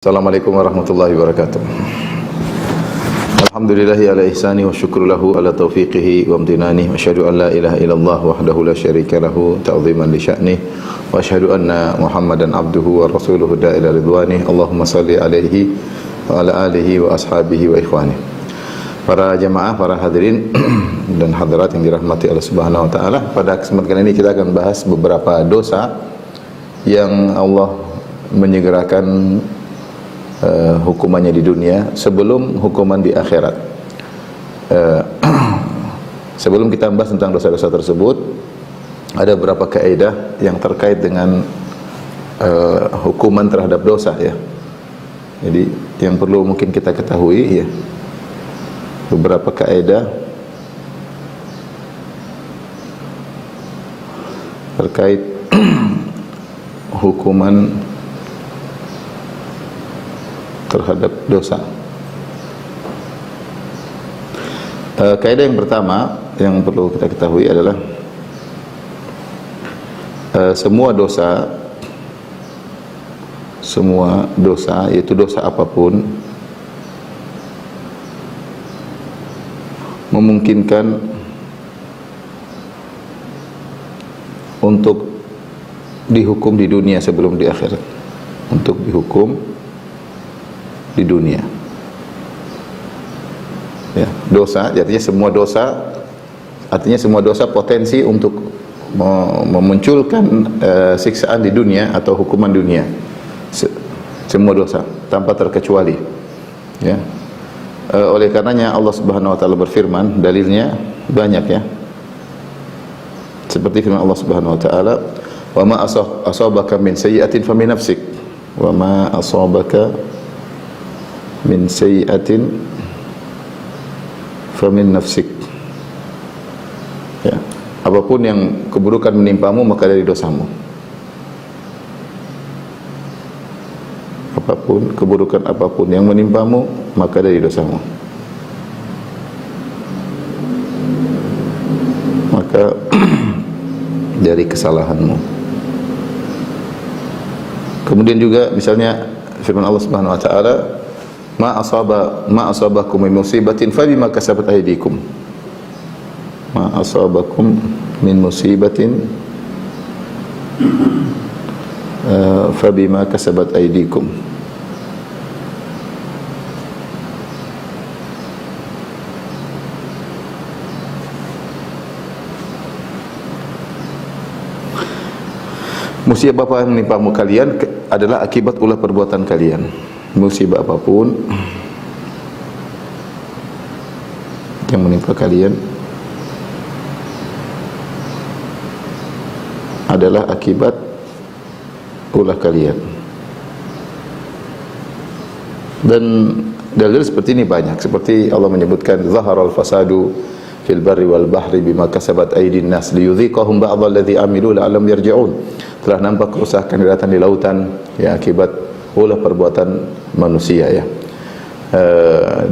Assalamualaikum warahmatullahi wabarakatuh. Alhamdulillahi ala ihsani wa syukru lahu ala taufiqihi wa amtinani wa asyhadu an la ilaha illallah wahdahu la syarika lahu ta'ziman li sya'ni wa asyhadu anna Muhammadan abduhu wa rasuluhu da'ila ridwani. Allahumma salli alaihi wa ala alihi wa ashabihi wa ikhwani. Para jamaah, para hadirin dan hadirat yang dirahmati Allah Subhanahu wa taala, pada kesempatan ini kita akan bahas beberapa dosa yang Allah menyegerakan hukumannya di dunia sebelum hukuman di akhirat. Sebelum kita membahas tentang dosa-dosa tersebut, ada beberapa kaidah yang terkait dengan hukuman terhadap dosa, ya. Jadi yang perlu mungkin kita ketahui, ya, beberapa kaidah terkait hukuman terhadap dosa. Kaidah yang pertama yang perlu kita ketahui adalah semua dosa, yaitu dosa apapun, memungkinkan untuk dihukum di dunia sebelum di akhirat. Untuk dihukum di dunia, ya. Dosa, artinya semua dosa potensi untuk memunculkan siksaan di dunia atau hukuman dunia. Semua dosa tanpa terkecuali, ya. Oleh karenanya Allah Subhanahu wa taala berfirman, dalilnya banyak, ya. Seperti firman Allah Subhanahu wa taala, "Wa ma asabaka min sayyi'atin fa min nafsik, wa ma asabaka min sayyi'atin famin nafsik." Ya, apapun yang keburukan menimpamu maka dari dosamu. Keburukan apapun yang menimpamu maka dari dosamu. Maka dari kesalahanmu. Kemudian juga misalnya firman Allah Subhanahu wa taala, ma asabakum min musibatin fa bima kasabat aydikum. Ma asabakum min musibatin fa bima kasabat aydikum. Musibah apa yang menimpamu kalian adalah akibat ulah perbuatan kalian. Musibah apapun yang menimpa kalian adalah akibat ulah kalian. Dan dalil seperti ini banyak. Seperti Allah menyebutkan, zaharal fasadu fil barri wal bahri bima kasabat aydin nas liyudhiqahum ba'dalladzi amilu la'allam yarji'un. Telah nampak kerusakan di daratan, di lautan, ya, akibat ulah perbuatan manusia, ya.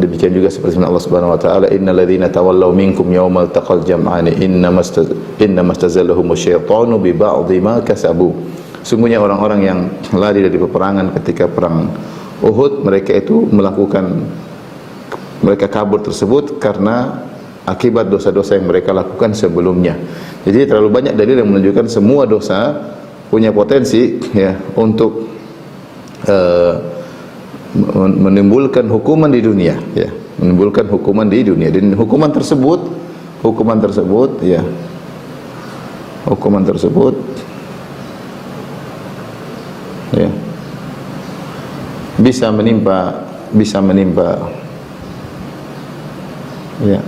Demikian juga seperti Allah Subhanahu wa taala, innal ladzina tawallaw minkum yaumal taqal jam'ani innamastazallahum asyaitanu bi ba'dhi ma kasabu. Sungguhnya orang-orang yang lari dari peperangan ketika perang Uhud, mereka kabur tersebut karena akibat dosa-dosa yang mereka lakukan sebelumnya. Jadi terlalu banyak dalil yang menunjukkan semua dosa punya potensi, ya, untuk menimbulkan hukuman di dunia, ya, menimbulkan hukuman di dunia. Dan hukuman tersebut, ya, ya, bisa menimpa, ya,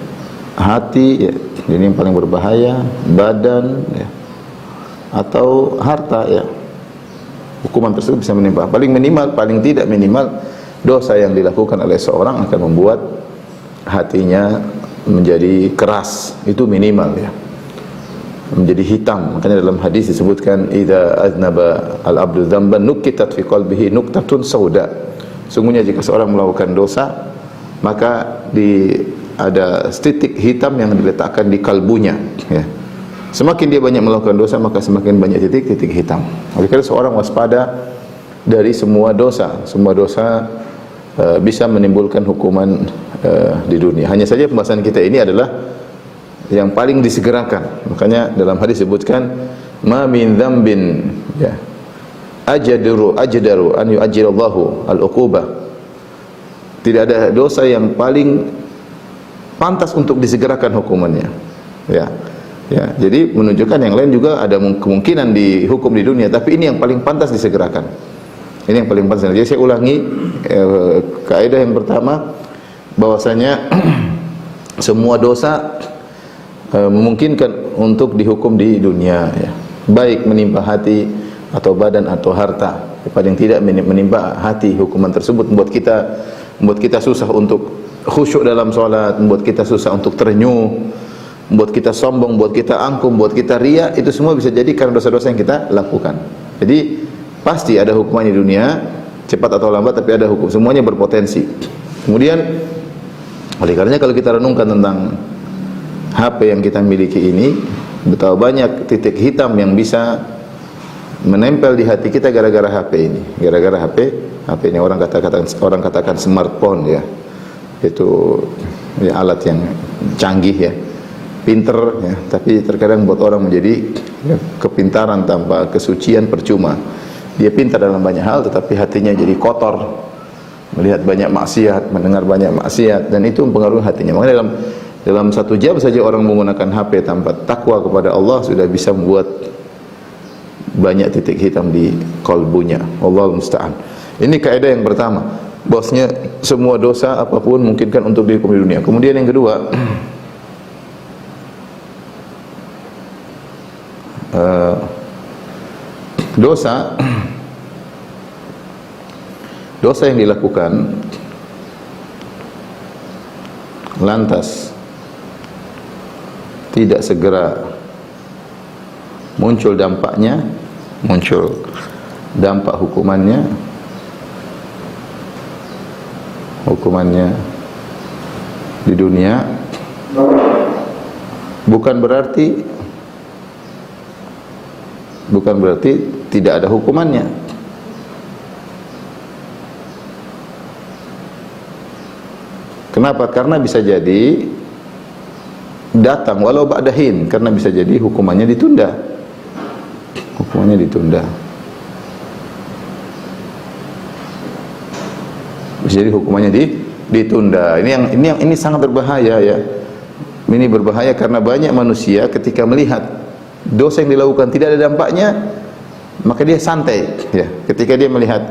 hati, ya, ini yang paling berbahaya, badan, ya, atau harta, ya. Hukuman tersebut bisa menimpa. Paling tidak minimal dosa yang dilakukan oleh seorang akan membuat hatinya menjadi keras, itu minimal, ya, menjadi hitam. Makanya dalam hadis disebutkan, idza aznaba al-abdu dzamban nukitat fi qalbihi nuktatun sauda. Sungguhnya jika seorang melakukan dosa, maka ada titik hitam yang diletakkan di kalbunya, ya. Semakin dia banyak melakukan dosa, maka semakin banyak titik-titik hitam. Oleh karena seorang waspada dari semua dosa. Semua dosa bisa menimbulkan hukuman di dunia. Hanya saja pembahasan kita ini adalah yang paling disegerakan. Makanya dalam hadis disebutkan ma min dzambin ya ajdaru an yu'ajjilallahu al-uqubah. Tidak ada dosa yang paling pantas untuk disegerakan hukumannya. Ya. Ya, jadi menunjukkan yang lain juga ada kemungkinan dihukum di dunia, tapi ini yang paling pantas disegerakan. Ini yang paling pantas. Jadi saya ulangi kaidah yang pertama, bahwasanya semua dosa memungkinkan untuk dihukum di dunia, ya. Baik menimpa hati atau badan atau harta. Paling tidak menimpa hati, hukuman tersebut membuat kita susah untuk khusyuk dalam salat, membuat kita susah untuk terenyuh, membuat kita sombong, membuat kita angkuh, membuat kita riya. Itu semua bisa jadi karena dosa-dosa yang kita lakukan. Jadi pasti ada hukuman di dunia, cepat atau lambat, tapi ada hukum. Semuanya berpotensi. Kemudian oleh karenanya kalau kita renungkan tentang HP yang kita miliki ini, betapa banyak titik hitam yang bisa menempel di hati kita gara-gara HP ini. Gara-gara HP ini orang katakan smartphone, ya. Itu ya, alat yang canggih, ya. Pinter, ya, tapi terkadang buat orang menjadi ya, kepintaran tanpa kesucian percuma. Dia pintar dalam banyak hal, tetapi hatinya jadi kotor, melihat banyak maksiat, mendengar banyak maksiat, dan itu mempengaruhi hatinya. Makanya dalam 1 jam saja orang menggunakan HP tanpa takwa kepada Allah sudah bisa membuat banyak titik hitam di kalbunya. Allahul musta'an. Ini kaidah yang pertama, bahwasanya semua dosa apapun mungkinkan untuk dihukum di dunia. Kemudian yang kedua, dosa yang dilakukan lantas tidak segera muncul dampaknya, muncul dampak hukumannya di dunia, bukan berarti tidak ada hukumannya. Kenapa? Karena bisa jadi datang walau ba'dahin, karena bisa jadi hukumannya ditunda. Hukumannya ditunda. Bisa jadi hukumannya ditunda. Ini sangat berbahaya, ya. Ini berbahaya karena banyak manusia ketika melihat dosa yang dilakukan tidak ada dampaknya, maka dia santai, ya. Ketika dia melihat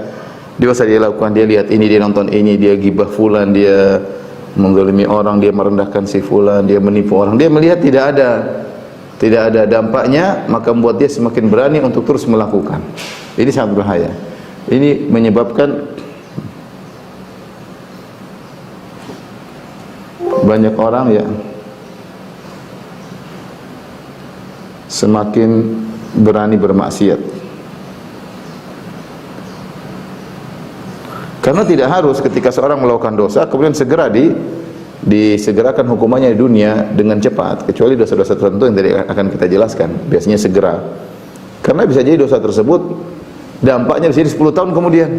dosa dia lakukan, dia lihat ini, dia nonton ini, dia gibah fulan, dia menzalimi orang, dia merendahkan si fulan, dia menipu orang, dia melihat tidak ada dampaknya, maka membuat dia semakin berani untuk terus melakukan. Ini sangat berbahaya. Ini menyebabkan banyak orang, ya, semakin berani bermaksiat. Karena tidak harus ketika seorang melakukan dosa kemudian segera disegerakan hukumannya di dunia dengan cepat, kecuali dosa-dosa tertentu yang tadi akan kita jelaskan. Biasanya segera. Karena bisa jadi dosa tersebut dampaknya bisa jadi 10 tahun kemudian.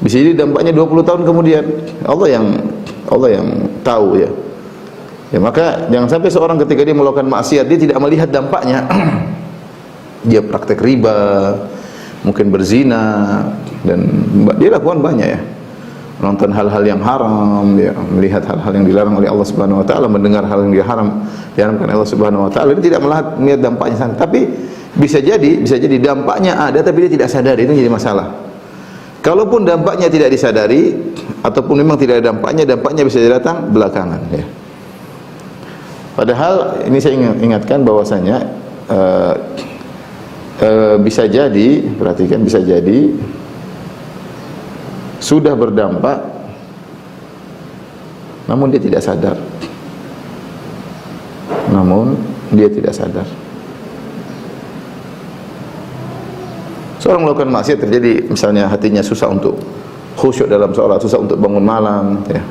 Bisa jadi dampaknya 20 tahun kemudian. Allah yang tahu, ya. Ya, maka jangan sampai seorang ketika dia melakukan maksiat dia tidak melihat dampaknya. Dia praktek riba, mungkin berzina, dan dia lakukan banyak, ya. Nonton hal-hal yang haram, ya, melihat hal-hal yang dilarang oleh Allah Subhanahu wa taala, mendengar hal yang diharamkan Allah Subhanahu wa taala, dia tidak melihat dampaknya sana. Tapi bisa jadi dampaknya ada tapi dia tidak sadar, itu jadi masalah. Kalaupun dampaknya tidak disadari ataupun memang tidak ada dampaknya bisa datang belakangan, ya. Padahal ini saya ingatkan bahwasanya bisa jadi, perhatikan, bisa jadi sudah berdampak namun dia tidak sadar. Seorang melakukan maksiat, terjadi misalnya hatinya susah untuk khusyuk dalam sholat, susah untuk bangun malam, ya.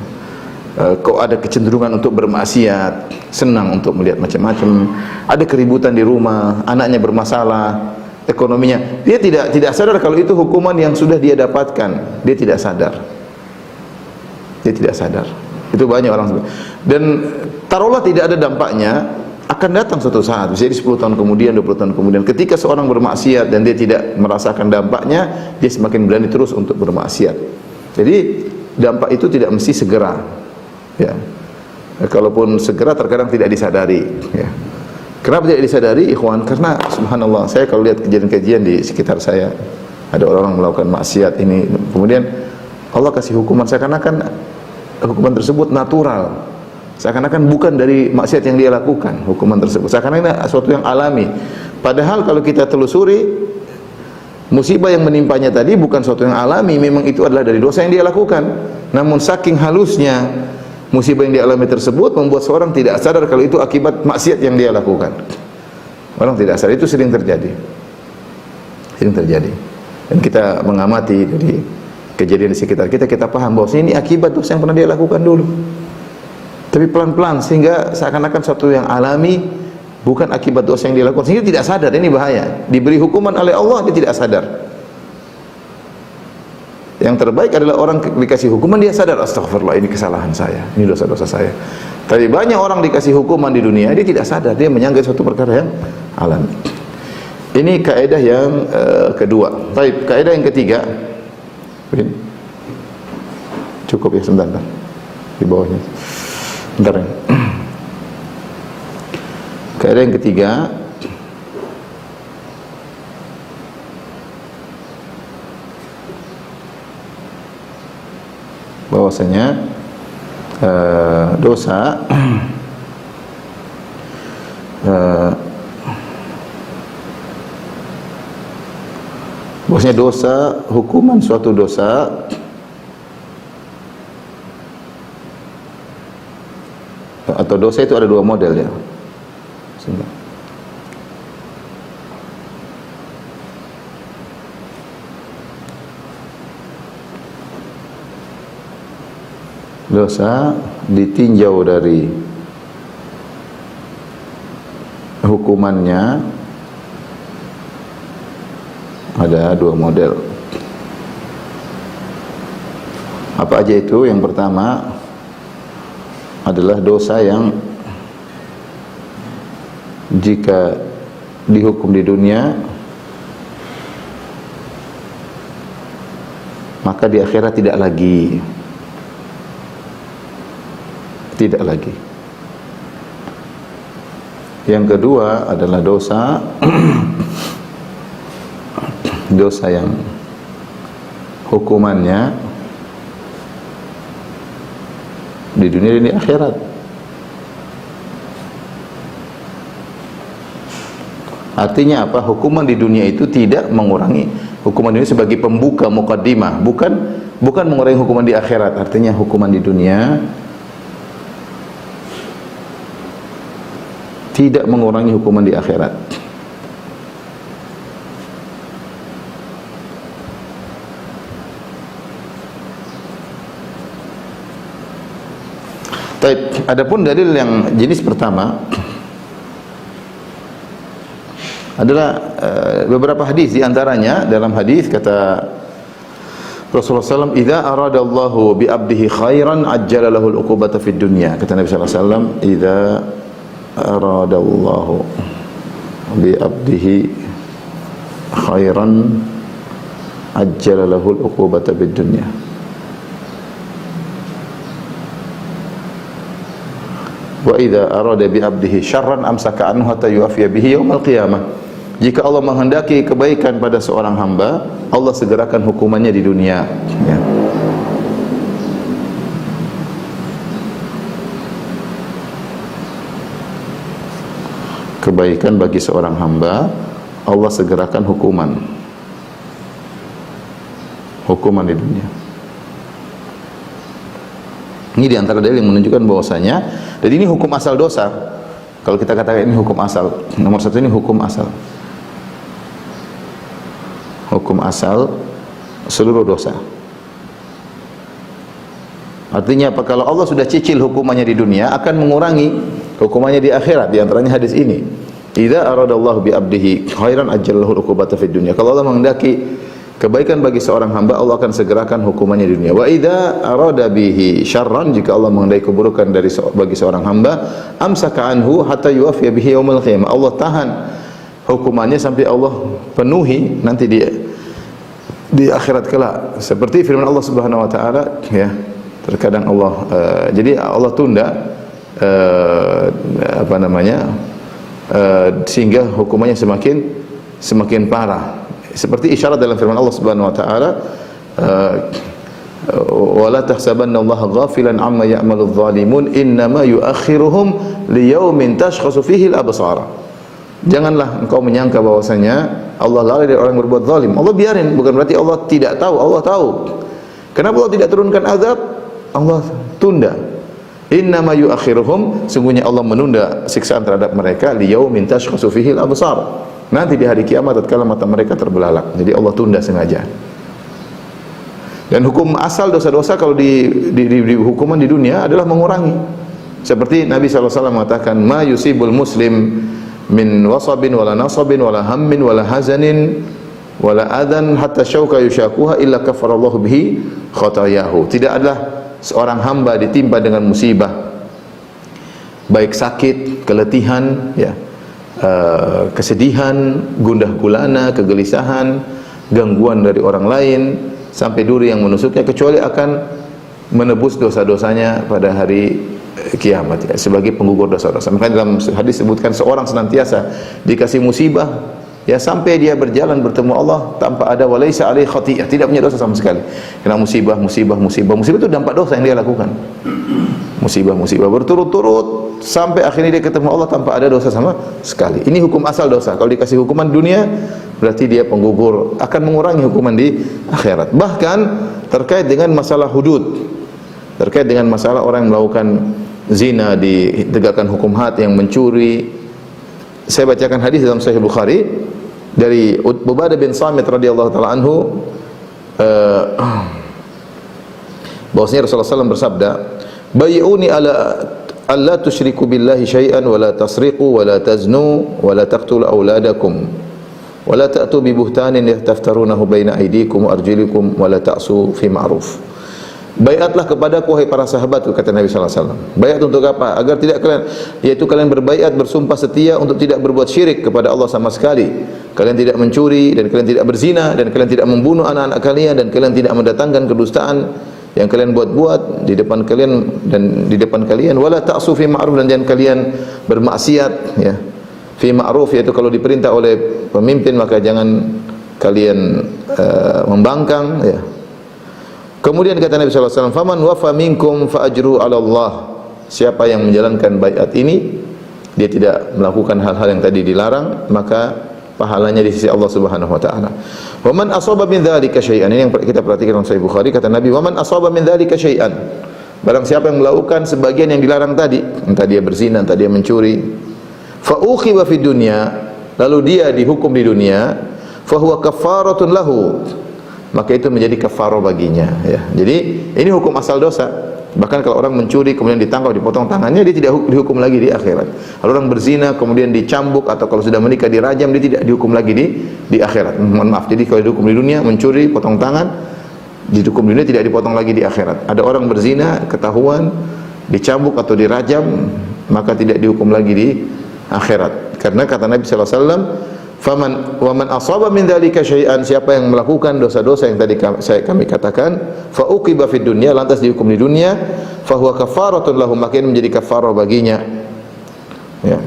Kok ada kecenderungan untuk bermaksiat, senang untuk melihat macam-macam, ada keributan di rumah, anaknya bermasalah, ekonominya. Dia tidak sadar kalau itu hukuman yang sudah dia dapatkan. Dia tidak sadar. Dia tidak sadar. Itu banyak orang. Dan taruhlah tidak ada dampaknya, akan datang suatu saat, bisa jadi 10 tahun kemudian, 20 tahun kemudian, ketika seorang bermaksiat dan dia tidak merasakan dampaknya, dia semakin berani terus untuk bermaksiat. Jadi dampak itu tidak mesti segera, ya. Kalaupun segera terkadang tidak disadari, ya. Kenapa tidak disadari, ikhwan? Karena subhanallah, saya kalau lihat kejadian-kejadian di sekitar saya, ada orang melakukan maksiat ini, kemudian Allah kasih hukuman seakan-akan hukuman tersebut natural, seakan-akan bukan dari maksiat yang dia lakukan, hukuman tersebut seakan-akan sesuatu yang alami. Padahal kalau kita telusuri, musibah yang menimpanya tadi bukan sesuatu yang alami, memang itu adalah dari dosa yang dia lakukan. Namun saking halusnya musibah yang dialami tersebut membuat seorang tidak sadar kalau itu akibat maksiat yang dia lakukan. Orang tidak sadar, itu sering terjadi. Sering terjadi. Dan kita mengamati dari kejadian di sekitar kita, kita paham bahwa ini akibat dosa yang pernah dia lakukan dulu. Tapi pelan-pelan sehingga seakan-akan sesuatu yang alami, bukan akibat dosa yang dia lakukan, sehingga tidak sadar. Ini bahaya. Diberi hukuman oleh Allah, dia tidak sadar. Yang terbaik adalah orang dikasih hukuman, dia sadar, astagfirullah, ini kesalahan saya, ini dosa-dosa saya. Tapi banyak orang dikasih hukuman di dunia, dia tidak sadar, dia menyanggah suatu perkara yang alami. Ini kaidah yang kedua. Baik, kaidah yang ketiga. Cukup ya, sebentar. Di bawahnya. Bentar ya. Kaidah yang ketiga, bahwasanya dosa bahwasanya dosa, hukuman suatu dosa atau dosa itu ada dua model ya. Dosa ditinjau dari hukumannya ada dua model. Apa aja itu? Yang pertama adalah dosa yang jika dihukum di dunia maka di akhirat tidak lagi. Yang kedua adalah dosa dosa yang hukumannya di dunia dan di akhirat. Artinya apa? Hukuman di dunia itu tidak mengurangi hukuman dunia sebagai pembuka, muqaddimah, bukan mengurangi hukuman di akhirat. Artinya hukuman di dunia tidak mengurangi hukuman di akhirat. Baik, adapun dalil yang jenis pertama adalah beberapa hadis, di antaranya dalam hadis kata Rasulullah SAW, "Idza aradallahu bi 'abdihi khairan ajjala lahu al-uqubata fid dunya." Kata Nabi sallallahu alaihi wasallam, "Idza aradallahu bi 'abdihi khairan ajjala lahu al-uqubata fid dunya." Wa idza arada bi 'abdihi syarran amsaka anhu hatta yu'afiya bihi yaumil qiyamah. Jika Allah menghendaki kebaikan pada seorang hamba, Allah segerakan hukumannya di dunia, ya. Kebaikan bagi seorang hamba, Allah segerakan hukuman di dunia. Ini diantara dalil yang menunjukkan bahwasanya, dan ini hukum asal dosa. Kalau kita katakan ini hukum asal, nomor satu ini hukum asal. Hukum asal seluruh dosa. Artinya apa? Kalau Allah sudah cicil hukumannya di dunia, akan mengurangi hukumannya di akhirat. Di antaranya hadis ini. Idza aradallahu bi 'abdihi khairan ajjalahu 'uqubata fid dunya. Kalau Allah menghendaki kebaikan bagi seorang hamba, Allah akan segerakan hukumannya di dunia. Wa idza arada bihi syarran, jika Allah menghendaki keburukan bagi seorang hamba, amsaka anhu hatta yuwaffiya bihi yaumil qiyamah. Allah tahan hukumannya sampai Allah penuhi nanti di akhirat kelak. Seperti firman Allah Subhanahu wa taala, ya. Terkadang Allah jadi Allah tunda sehingga hukumannya semakin parah. Seperti isyarat dalam firman Allah Subhanahu wa taala, wala tahsabanna Allah ghafilan amma ya'malu adh-dhalimun innama yu'akhiruhum liyaumin tashkhasu fihi al-absar. Janganlah engkau menyangka bahwasanya Allah lalai dari orang yang berbuat zalim. Allah biarin, bukan berarti Allah tidak tahu, Allah tahu. Kenapa Allah tidak turunkan azab? Allah tunda. Innama yu'akhiruhum, sungguhnya Allah menunda siksaan terhadap mereka liyaumin tashkhasu fihi al-absar. Nanti di hari kiamat tatkala mata mereka terbelalak. Jadi Allah tunda sengaja. Dan hukum asal dosa-dosa kalau di hukuman di dunia adalah mengurangi. Seperti Nabi SAW mengatakan, ma yusibul muslim min wasabin wala nasabin wala hammin wala hazanin wala adan hatta syauka yushakuha illa kafarallahu bihi khatayahu. Tidak adalah seorang hamba ditimpa dengan musibah, baik sakit, keletihan, ya, kesedihan, gundah gulana, kegelisahan, gangguan dari orang lain, sampai duri yang menusuknya, kecuali akan menebus dosa-dosanya pada hari kiamat, ya, sebagai penggugur dosa-dosa. Maka dalam hadis sebutkan seorang senantiasa dikasih musibah, ya, sampai dia berjalan bertemu Allah tanpa ada walaisa alaihi khati'ah, tidak punya dosa sama sekali. Kena musibah itu dampak dosa yang dia lakukan. Musibah berturut-turut sampai akhirnya dia ketemu Allah tanpa ada dosa sama sekali. Ini hukum asal dosa. Kalau dikasih hukuman dunia, berarti dia penggugur, akan mengurangi hukuman di akhirat. Bahkan terkait dengan masalah hudud, terkait dengan masalah orang yang melakukan zina, ditegakkan hukum had, yang mencuri. Saya bacakan hadis dalam Sahih Bukhari dari Ubadah bin Samit radhiyallahu taala anhu, bahwasanya Rasulullah SAW bersabda, "Bay'uni ala alla tusyriku billahi syai'an wa la tasriqu wa la taznu wa la taqtulu auladakum wa la ta'tu bi buhtanin yahtaftarunahu baina aydikum wa arjulikum wa la ta'su fi ma'ruf." Baiatlah kepadaku wahai para sahabatku, kata Nabi sallallahu alaihi wasallam. Baiat untuk apa? Agar tidak kalian, yaitu kalian berbaiat, bersumpah setia untuk tidak berbuat syirik kepada Allah sama sekali. Kalian tidak mencuri, dan kalian tidak berzina, dan kalian tidak membunuh anak-anak kalian, dan kalian tidak mendatangkan kedustaan yang kalian buat-buat di depan kalian dan di depan kalian. Wala ta'su fi ma'ruf, dan jangan kalian bermaksiat, ya. Fi ma'ruf, yaitu kalau diperintah oleh pemimpin maka jangan kalian membangkang, ya. Kemudian kata Nabi SAW, faman wafa minkum fa ajru ala Allah. Siapa yang menjalankan baiat ini, dia tidak melakukan hal-hal yang tadi dilarang, maka pahalanya di sisi Allah Subhanahu wa taala. Wa man asaba min dzalika syai'an, ini yang kita perhatikan dalam Sahih Bukhari, kata Nabi, wa man asaba min dzalika syai'an. Barang siapa yang melakukan sebagian yang dilarang tadi, entah dia berzina, entah dia mencuri, fa ukhiba fid dunya, lalu dia dihukum di dunia, fa huwa kafaratun lahu, maka itu menjadi kafarah baginya, ya. Jadi ini hukum asal dosa. Bahkan kalau orang mencuri kemudian ditangkap, dipotong tangannya, dia tidak dihukum lagi di akhirat. Kalau orang berzina kemudian dicambuk, atau kalau sudah menikah dirajam, dia tidak dihukum lagi di akhirat. Mohon maaf. Jadi kalau dihukum di dunia, mencuri, potong tangan, dihukum di dunia, tidak dipotong lagi di akhirat. Ada orang berzina, ketahuan, dicambuk atau dirajam, maka tidak dihukum lagi di akhirat. Karena kata Nabi sallallahu alaihi wasallam, faman wa man asaba min dzalika syai'an, siapa yang melakukan dosa-dosa yang tadi kami katakan, fa uqiba fid dunya, lantas dihukum di dunia, fa huwa kafaratun lahum, maka ini menjadi kafarah baginya, ya.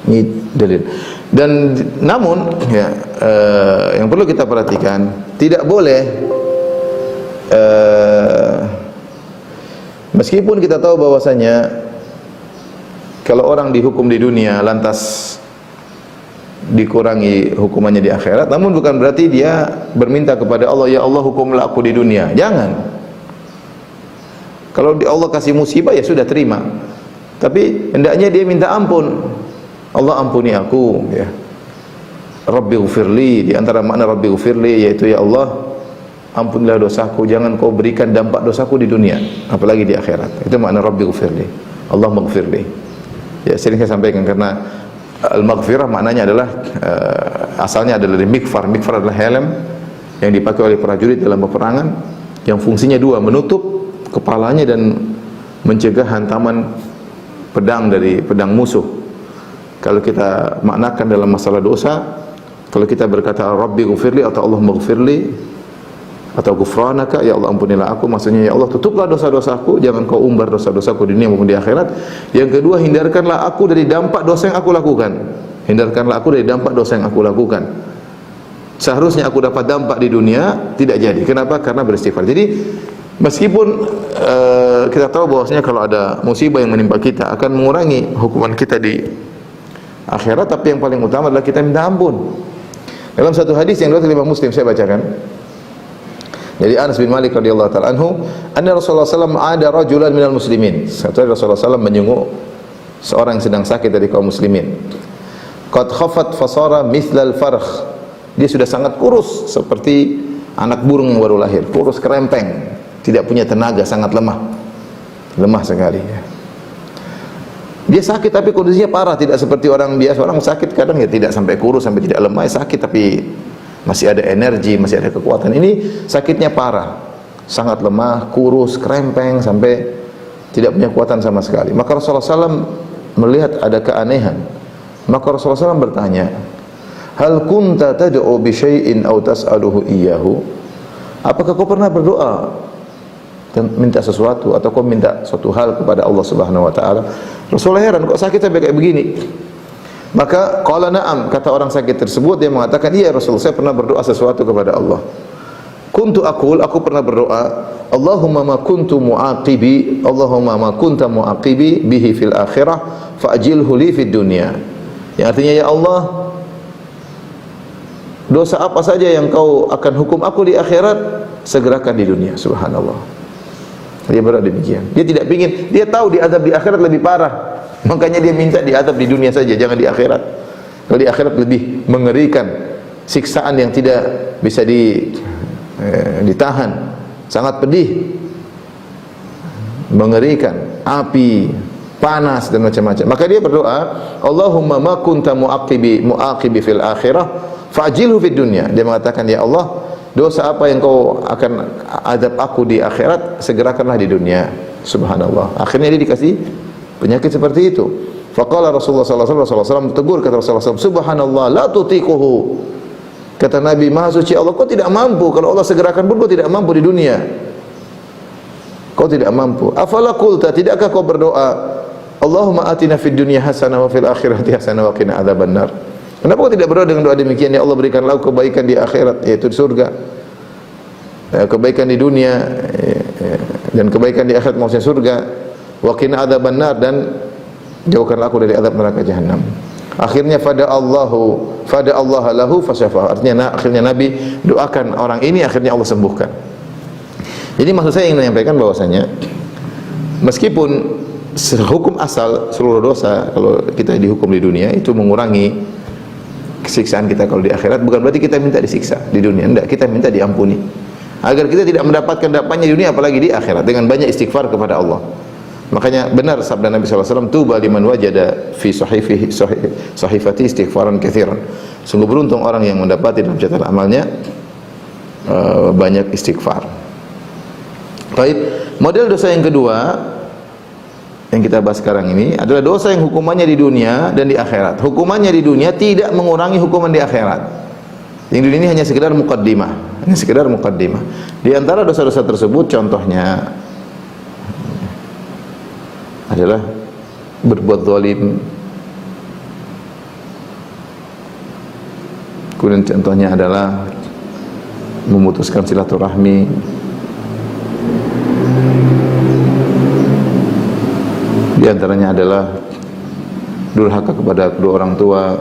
Ini dalil. Dan namun, ya, yang perlu kita perhatikan, tidak boleh, meskipun kita tahu bahwasanya kalau orang dihukum di dunia lantas dikurangi hukumannya di akhirat, namun bukan berarti dia berminta kepada Allah, ya Allah hukumlah aku di dunia. Jangan. Kalau Allah kasih musibah, ya sudah terima. Tapi hendaknya dia minta ampun. Allah ampuni aku, ya. Rabbighfirli, di antara makna Rabbighfirli yaitu, ya Allah ampunilah dosaku, jangan kau berikan dampak dosaku di dunia, apalagi di akhirat. Itu makna Rabbighfirli. Allah maghfirli. Ya, sering saya sampaikan karena al-maghfirah maknanya adalah asalnya adalah dari mikfar. Mikfar adalah helm yang dipakai oleh prajurit dalam peperangan yang fungsinya dua, menutup kepalanya dan mencegah hantaman pedang dari pedang musuh. Kalau kita maknakan dalam masalah dosa, kalau kita berkata Rabbi ghufirli atau Allah maghfirli atau ghufranaka, ya Allah ampunilah aku, maksudnya ya Allah tutuplah dosa-dosaku, jangan kau umbar dosa-dosaku di dunia maupun di akhirat. Yang kedua, hindarkanlah aku dari dampak dosa yang aku lakukan. Hindarkanlah aku dari dampak dosa yang aku lakukan. Seharusnya aku dapat dampak di dunia, tidak jadi. Kenapa? Karena beristighfar. Jadi meskipun kita tahu bahwasanya kalau ada musibah yang menimpa kita akan mengurangi hukuman kita di akhirat, tapi yang paling utama adalah kita minta ampun. Dalam satu hadis yang diriwayatkan oleh Muslim, saya bacakan. Jadi Anas bin Malik radhiyallahu taala anhu, anna Rasulullah sallallahu alaihi wasallam ada rajulan minal muslimin. Satu Rasulullah sallallahu menyenguk seorang yang sedang sakit dari kaum muslimin. Qad khafat fasara mithlal farkh. Dia sudah sangat kurus seperti anak burung yang baru lahir, kurus kerempeng, tidak punya tenaga, sangat lemah. Lemah sekali ya. Dia sakit tapi kondisinya parah, tidak seperti orang biasa. Orang sakit kadang ya tidak sampai kurus, sampai tidak lemah, ya sakit tapi masih ada energi, masih ada kekuatan. Ini sakitnya parah, sangat lemah, kurus, kerempeng, sampai tidak punya kekuatan sama sekali. Maka Rasulullah SAW melihat ada keanehan. Maka Rasulullah SAW bertanya, hal kunta tad'u bi syai'in aw tas'aluhu iyyahu? Apakah kau pernah berdoa dan minta sesuatu atau kau minta suatu hal kepada Allah Subhanahu wa taala? Rasulullah heran, kok sakit sampai kayak begini? Maka qala na'am, kata orang sakit tersebut, dia mengatakan, iya Rasulullah, saya pernah berdoa sesuatu kepada Allah. Kuntu aqul, aku pernah berdoa, Allahumma ma kuntu mu'aqibi, Allahumma ma kunta mu'aqibi bihi fil akhirah fa'jilhu li fid dunya. Yang artinya, ya Allah, dosa apa saja yang kau akan hukum aku di akhirat, segerakan di dunia. Subhanallah. Dia berdoa demikian. Dia tidak ingin, dia tahu diazab di akhirat lebih parah. Makanya dia minta diazab di dunia saja, jangan di akhirat. Kalau di akhirat lebih mengerikan, siksaan yang tidak bisa ditahan, sangat pedih, mengerikan, api, panas dan macam-macam. Maka dia berdoa, Allahumma ma kunta muaqibi fil akhirah fa'jilhu fid dunya. Dia mengatakan, ya Allah, dosa apa yang kau akan azab aku di akhirat, segerakanlah di dunia. Subhanallah. Akhirnya dia dikasih penyakit seperti itu. Faqala Rasulullah sallallahu alaihi wasallam, tegur kata Rasulullah sallallahu alaihi wasallam, subhanallah la tutiquhu. Kata Nabi, maha suci Allah, kau tidak mampu. Kalau Allah segerakan pun kau tidak mampu di dunia. Kau tidak mampu. Afala qulta, tidakkah kau berdoa, Allahumma atina fid dunya hasanah wa fil akhirati hasanah wa qina adzabannar. Kenapa kau tidak berdoa dengan doa demikian, ya Allah berikanlah kebaikan di akhirat, yaitu di surga. Kebaikan di dunia dan kebaikan di akhirat maksudnya surga. Wa qina adzabannar, dan jauhkanlah aku dari azab neraka jahanam. Akhirnya fada Allah lahu fasyafa. Artinya akhirnya Nabi doakan orang ini, akhirnya Allah sembuhkan. Jadi maksud saya ingin menyampaikan bahwasanya meskipun hukum asal seluruh dosa kalau kita dihukum di dunia itu mengurangi kesiksaan kita kalau di akhirat, bukan berarti kita minta disiksa di dunia. Tidak, kita minta diampuni agar kita tidak mendapatkan dampaknya di dunia apalagi di akhirat, dengan banyak istighfar kepada Allah. Makanya benar sabda Nabi SAW, tuba liman wajada fi sahifati istighfaran katsiran. Sungguh beruntung orang yang mendapati dalam catatan amalnya banyak istighfar. Baik, model dosa yang kedua yang kita bahas sekarang ini adalah dosa yang hukumannya di dunia dan di akhirat. Hukumannya di dunia tidak mengurangi hukuman di akhirat. Yang di dunia ini hanya sekedar muqaddimah, hanya sekedar muqaddimah. Di antara dosa-dosa tersebut contohnya adalah berbuat zalim. Kemudian contohnya adalah memutuskan silaturahmi. Di antaranya adalah durhaka kepada kedua orang tua.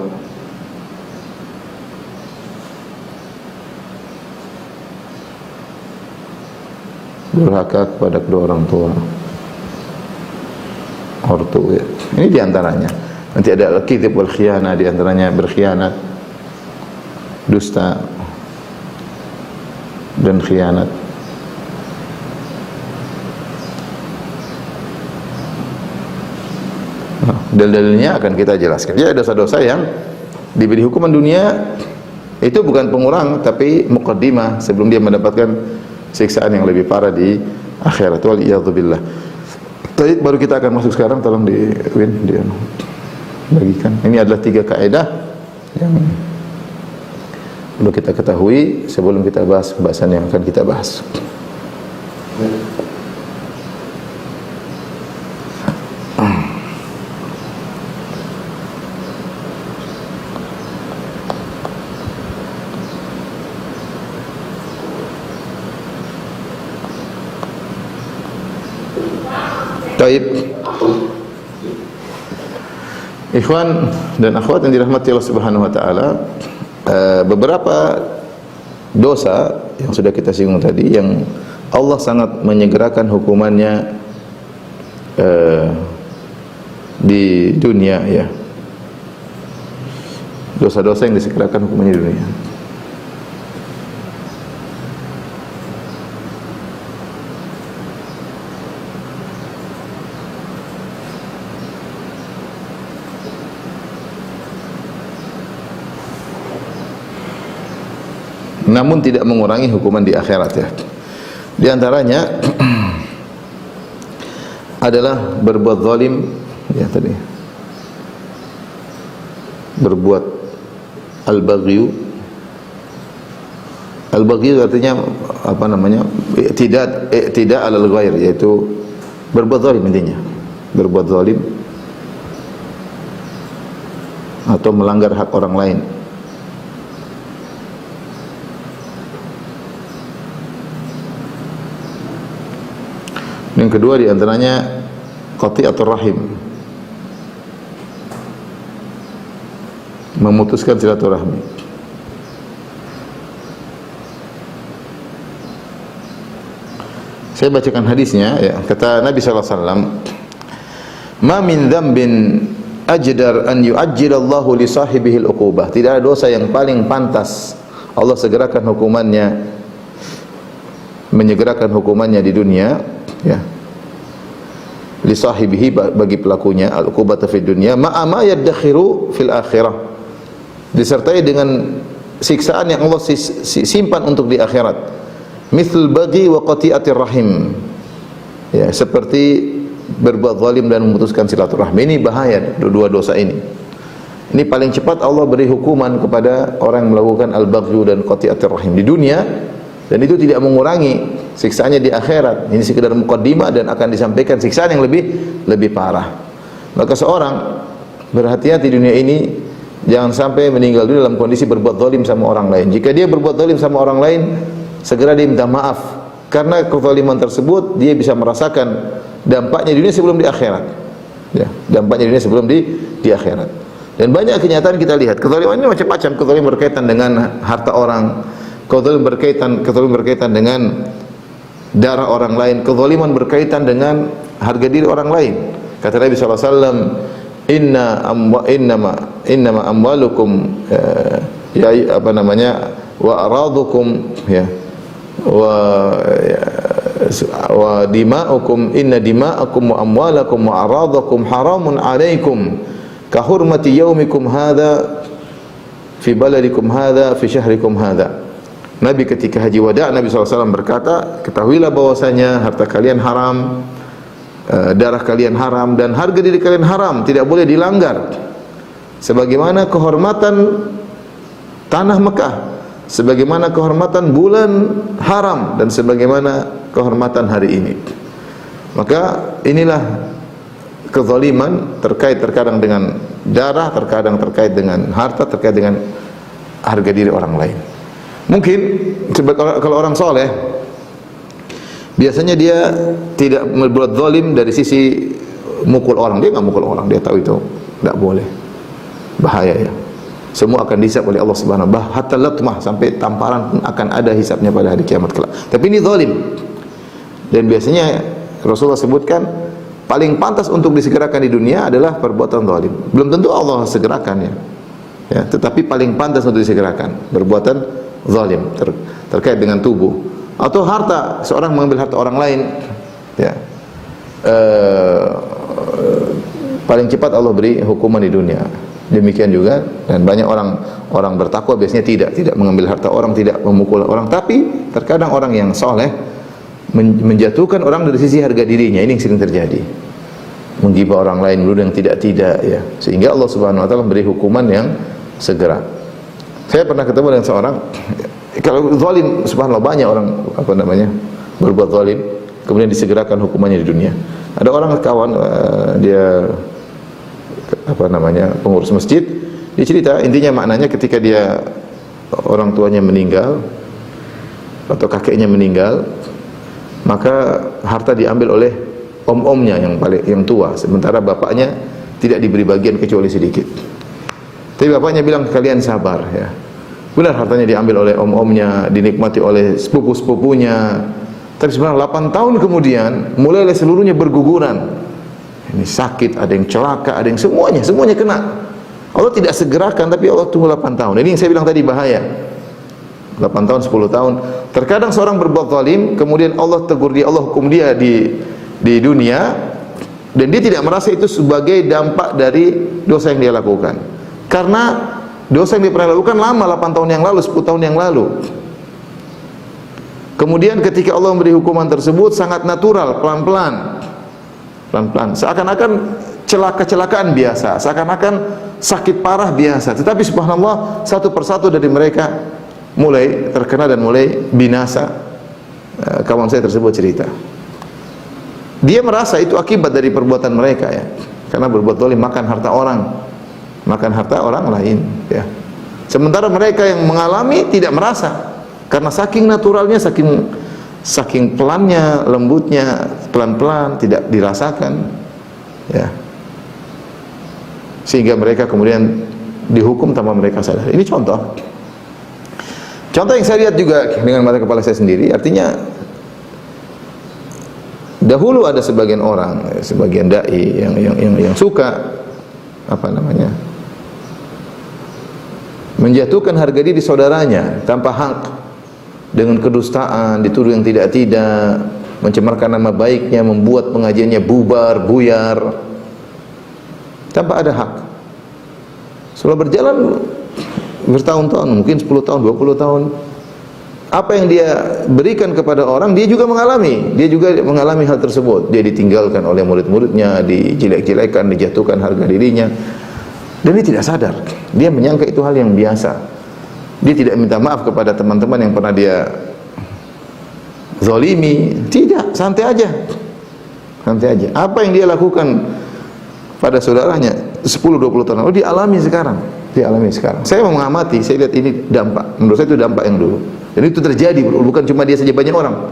Durhaka kepada kedua orang tua. Ortu, ya. Ini diantaranya. Nanti ada al-kidhib wal khiyana, diantaranya berkhianat, dusta dan khianat. Dalil-dalilnya akan kita jelaskan. Jadi ada dosa-dosa yang diberi hukuman dunia itu bukan pengurang tapi muqaddimah sebelum dia mendapatkan siksaan yang lebih parah di akhirat. Wal iyadzubillah. Baik, baru kita akan masuk sekarang. Tolong bagikan. Ini adalah 3 kaidah yang perlu kita ketahui sebelum kita bahas pembahasan yang akan kita bahas. Baik, ikhwan dan akhwat yang dirahmati Allah Subhanahu wa taala, beberapa dosa yang sudah kita singgung tadi yang Allah sangat menyegerakan hukumannya di dunia, ya. Dosa-dosa yang disegerakan hukumannya di dunia. Namun tidak mengurangi hukuman di akhirat, ya. Di antaranya adalah berbuat zalim, ya tadi. Berbuat al-baghyu. Al-baghyu artinya apa namanya? Tidak alal ghair, yaitu berbuat zalim intinya. Berbuat zalim atau melanggar hak orang lain. Yang kedua di antaranya qati'atur rahim, memutuskan silaturahmi. Saya bacakan hadisnya, ya. Kata Nabi sallallahu alaihi wasallam, "Ma min dzambin ajdar an yu'ajjilallahu li sahibihi al-uqubah." Tidak ada dosa yang paling pantas Allah segerakan hukumannya, menyegerakan hukumannya di dunia, ya, li sahibihi, bagi pelakunya, al-uqubata fid dunya ma'a ma yadakhiru fil akhirah, disertai dengan siksaan yang Allah simpan untuk di akhirat. Mithl baghi wa qati'atir rahim, ya, seperti berbuat zalim dan memutuskan silaturahmi. Ini bahaya dua dosa ini. Ini paling cepat Allah beri hukuman kepada orang yang melakukan al-baghyu dan qati'atir rahim di dunia, dan itu tidak mengurangi siksaannya di akhirat. Ini sekedar muqaddimah dan akan disampaikan siksaan yang lebih parah. Maka seorang berhati-hati di dunia ini, jangan sampai meninggal dunia dalam kondisi berbuat zalim sama orang lain. Jika dia berbuat zalim sama orang lain, segera dia minta maaf, karena kezaliman tersebut dia bisa merasakan dampaknya di dunia sebelum di akhirat. Ya, dampaknya di dunia sebelum di akhirat. Dan banyak kenyataan kita lihat, kezaliman ini macam-macam. Kezaliman berkaitan dengan harta orang, kezaliman berkaitan dengan darah orang lain, kezaliman berkaitan dengan harga diri orang lain. Kata Nabi sallallahu alaihi wasallam, innama amwalukum, ya, apa namanya, wa aradukum, ya, wa dima'ukum, inna dima'akum wa amwalakum wa aradakum haramun alaikum ka hurmati yaumikum hadha fi baladikum hadha fi syahrikum hadha. Nabi ketika haji wada, Nabi SAW berkata, ketahuilah bahwasanya harta kalian haram, darah kalian haram, dan harga diri kalian haram, tidak boleh dilanggar. Sebagaimana kehormatan tanah Mekah, sebagaimana kehormatan bulan haram, dan sebagaimana kehormatan hari ini. Maka inilah kezaliman terkadang dengan darah, terkadang terkait dengan harta, terkait dengan harga diri orang lain. Mungkin kalau orang soleh, biasanya dia tidak berbuat zalim dari sisi mukul orang. Dia nggak mukul orang, dia tahu itu tidak boleh, bahaya, ya. Semua akan dihisab oleh Allah Subhanahu wa taala. Hatta latmah, sampai tamparan pun akan ada hisabnya pada hari kiamat kelak. Tapi ini zalim. Dan biasanya Rasulullah sebutkan paling pantas untuk disegerakan di dunia adalah perbuatan zalim. Belum tentu Allah segerakan, ya. Ya, tetapi paling pantas untuk disegerakan perbuatan zalim terkait dengan tubuh atau harta. Seorang mengambil harta orang lain, ya, paling cepat Allah beri hukuman di dunia. Demikian juga, dan banyak orang bertakwa biasanya tidak mengambil harta orang, tidak memukul orang, tapi terkadang orang yang soleh menjatuhkan orang dari sisi harga dirinya. Ini yang sering terjadi, menggibah orang lain dulu yang tidak ya, sehingga Allah Subhanahu wa taala beri hukuman yang segera. Saya pernah ketemu dengan seorang, kalau zalim, subhanallah, banyak orang berbuat zalim kemudian disegerakan hukumannya di dunia. Ada orang kawan, dia pengurus masjid, dia cerita, intinya maknanya ketika dia orang tuanya meninggal atau kakeknya meninggal, maka harta diambil oleh om-omnya yang tua, sementara bapaknya tidak diberi bagian kecuali sedikit. Tapi bapaknya bilang, kalian sabar ya. Benar, hartanya diambil oleh om-omnya, dinikmati oleh sepupu-sepupunya. Tapi sebenarnya 8 tahun kemudian mulailah seluruhnya berguguran. Ini sakit, ada yang celaka, ada yang semuanya kena. Allah tidak segerakan, tapi Allah tunggu 8 tahun. Ini yang saya bilang tadi, bahaya. 8 tahun, 10 tahun. Terkadang seorang berbuat zalim, kemudian Allah tegur dia, Allah hukum dia di dunia, dan dia tidak merasa itu sebagai dampak dari dosa yang dia lakukan. Karena dosa yang dia pernah lakukan lama, 8 tahun yang lalu, 10 tahun yang lalu. Kemudian ketika Allah memberi hukuman tersebut sangat natural, pelan-pelan. Seakan-akan kecelakaan biasa, seakan-akan sakit parah biasa. Tetapi subhanallah, satu persatu dari mereka mulai terkena dan mulai binasa. Kawan saya tersebut cerita, dia merasa itu akibat dari perbuatan mereka ya, karena berbuat zalim, makan harta orang lain ya. Sementara mereka yang mengalami tidak merasa, karena saking naturalnya, saking pelannya, lembutnya, pelan-pelan, tidak dirasakan ya, sehingga mereka kemudian dihukum tanpa mereka sadar. Ini contoh yang saya lihat juga dengan mata kepala saya sendiri. Artinya dahulu ada sebagian orang, sebagian dai yang suka menjatuhkan harga diri saudaranya tanpa hak, dengan kedustaan, dituduh yang tidak-tidak, mencemarkan nama baiknya, membuat pengajiannya bubar, buyar tanpa ada hak. Setelah berjalan bertahun-tahun, mungkin 10 tahun, 20 tahun, apa yang dia berikan kepada orang, dia juga mengalami hal tersebut. Dia ditinggalkan oleh murid-muridnya, dijelek-jelekan, dijatuhkan harga dirinya, dan dia tidak sadar. Dia menyangka itu hal yang biasa. Dia tidak minta maaf kepada teman-teman yang pernah dia zalimi. Tidak, santai aja. Apa yang dia lakukan pada saudaranya 10-20 tahun lalu, dialami sekarang. Saya mengamati, saya lihat ini dampak. Menurut saya itu dampak yang dulu. Dan itu terjadi, bukan cuma dia saja, banyak orang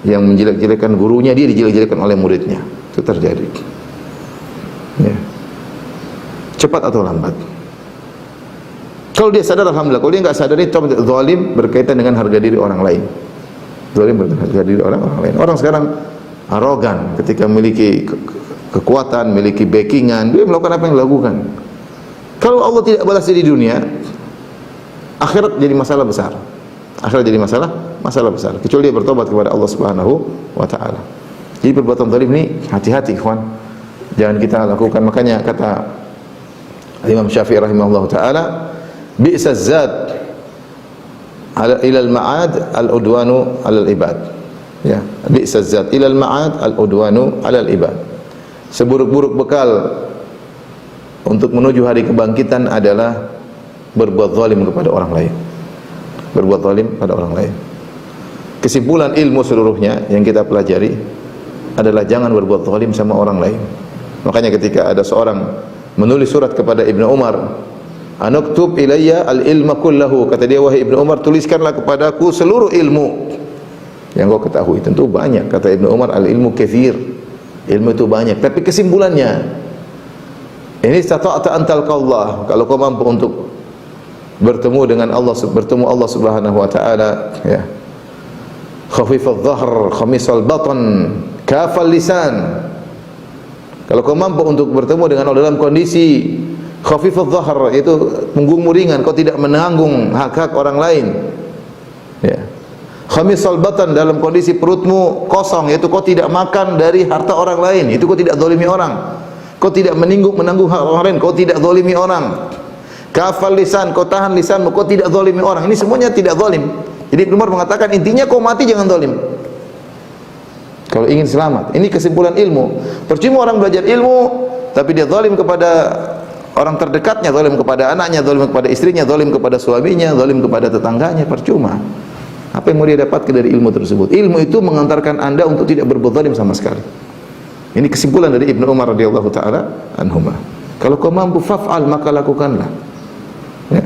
yang menjelek-jelekan gurunya, dia dijelek-jelekan oleh muridnya. Itu terjadi ya. Cepat atau lambat. Kalau dia sadar, alhamdulillah. Kalau dia enggak sadar, itu zalim berkaitan dengan harga diri orang lain. Zalim berkaitan dengan harga diri orang lain. Orang sekarang arogan ketika memiliki kekuatan, memiliki backingan, dia melakukan apa yang dilakukan. Kalau Allah tidak balas di dunia, akhirat jadi masalah besar. Kecuali dia bertobat kepada Allah Subhanahu wa taala. Jadi perbuatan zalim ini hati-hati, ikhwan. Jangan kita lakukan. Makanya kata Imam Syafi'i rahimahullah taala, bi'sa zat ila al-ma'ad al-udwanu ala al-ibad. Ya, bi'sa zat ila al-ma'ad al-udwanu ala al-ibad. Seburuk-buruk bekal untuk menuju hari kebangkitan adalah berbuat zalim kepada orang lain. Kesimpulan ilmu seluruhnya yang kita pelajari adalah jangan berbuat zalim sama orang lain. Makanya ketika ada seorang menulis surat kepada Ibnu Umar, "Anuktub ilayya al-ilma kullahu," kata dia, wahai Ibnu Umar, tuliskanlah kepadaku seluruh ilmu yang kau ketahui. Tentu banyak, kata Ibnu Umar, al-ilmu katsir, ilmu itu banyak. Tapi kesimpulannya, ini stata'ta antal qallah, kalau kau mampu untuk bertemu dengan Allah, bertemu Allah Subhanahu wa taala ya, khafifadh dhahr, khamisal batan, kafal lisan. Kalau kau mampu untuk bertemu dengan Allah dalam kondisi khafifadh dhahr, yaitu punggungmu ringan, kau tidak menanggung hak-hak orang lain ya. Khamisal batan, dalam kondisi perutmu kosong, yaitu kau tidak makan dari harta orang lain, itu kau tidak zalimi orang. kau tidak menanggung hak orang lain, kau tidak zalimi orang. Kafal lisan, kau tahan lisanmu, kau tidak zalimi orang. Ini semuanya tidak zalim. Jadi Ibnu Umar mengatakan intinya kau mati jangan zalim. Kalau ingin selamat, ini kesimpulan ilmu. Percuma orang belajar ilmu tapi dia zalim kepada orang terdekatnya, zalim kepada anaknya, zalim kepada istrinya, zalim kepada suaminya, zalim kepada tetangganya, percuma. Apa yang mau dia dapatkan dari ilmu tersebut? Ilmu itu mengantarkan Anda untuk tidak berbuat zalim sama sekali. Ini kesimpulan dari Ibnu Umar radhiyallahu taala anhuma. Kalau kau mampu faf'al, maka lakukanlah. Ya.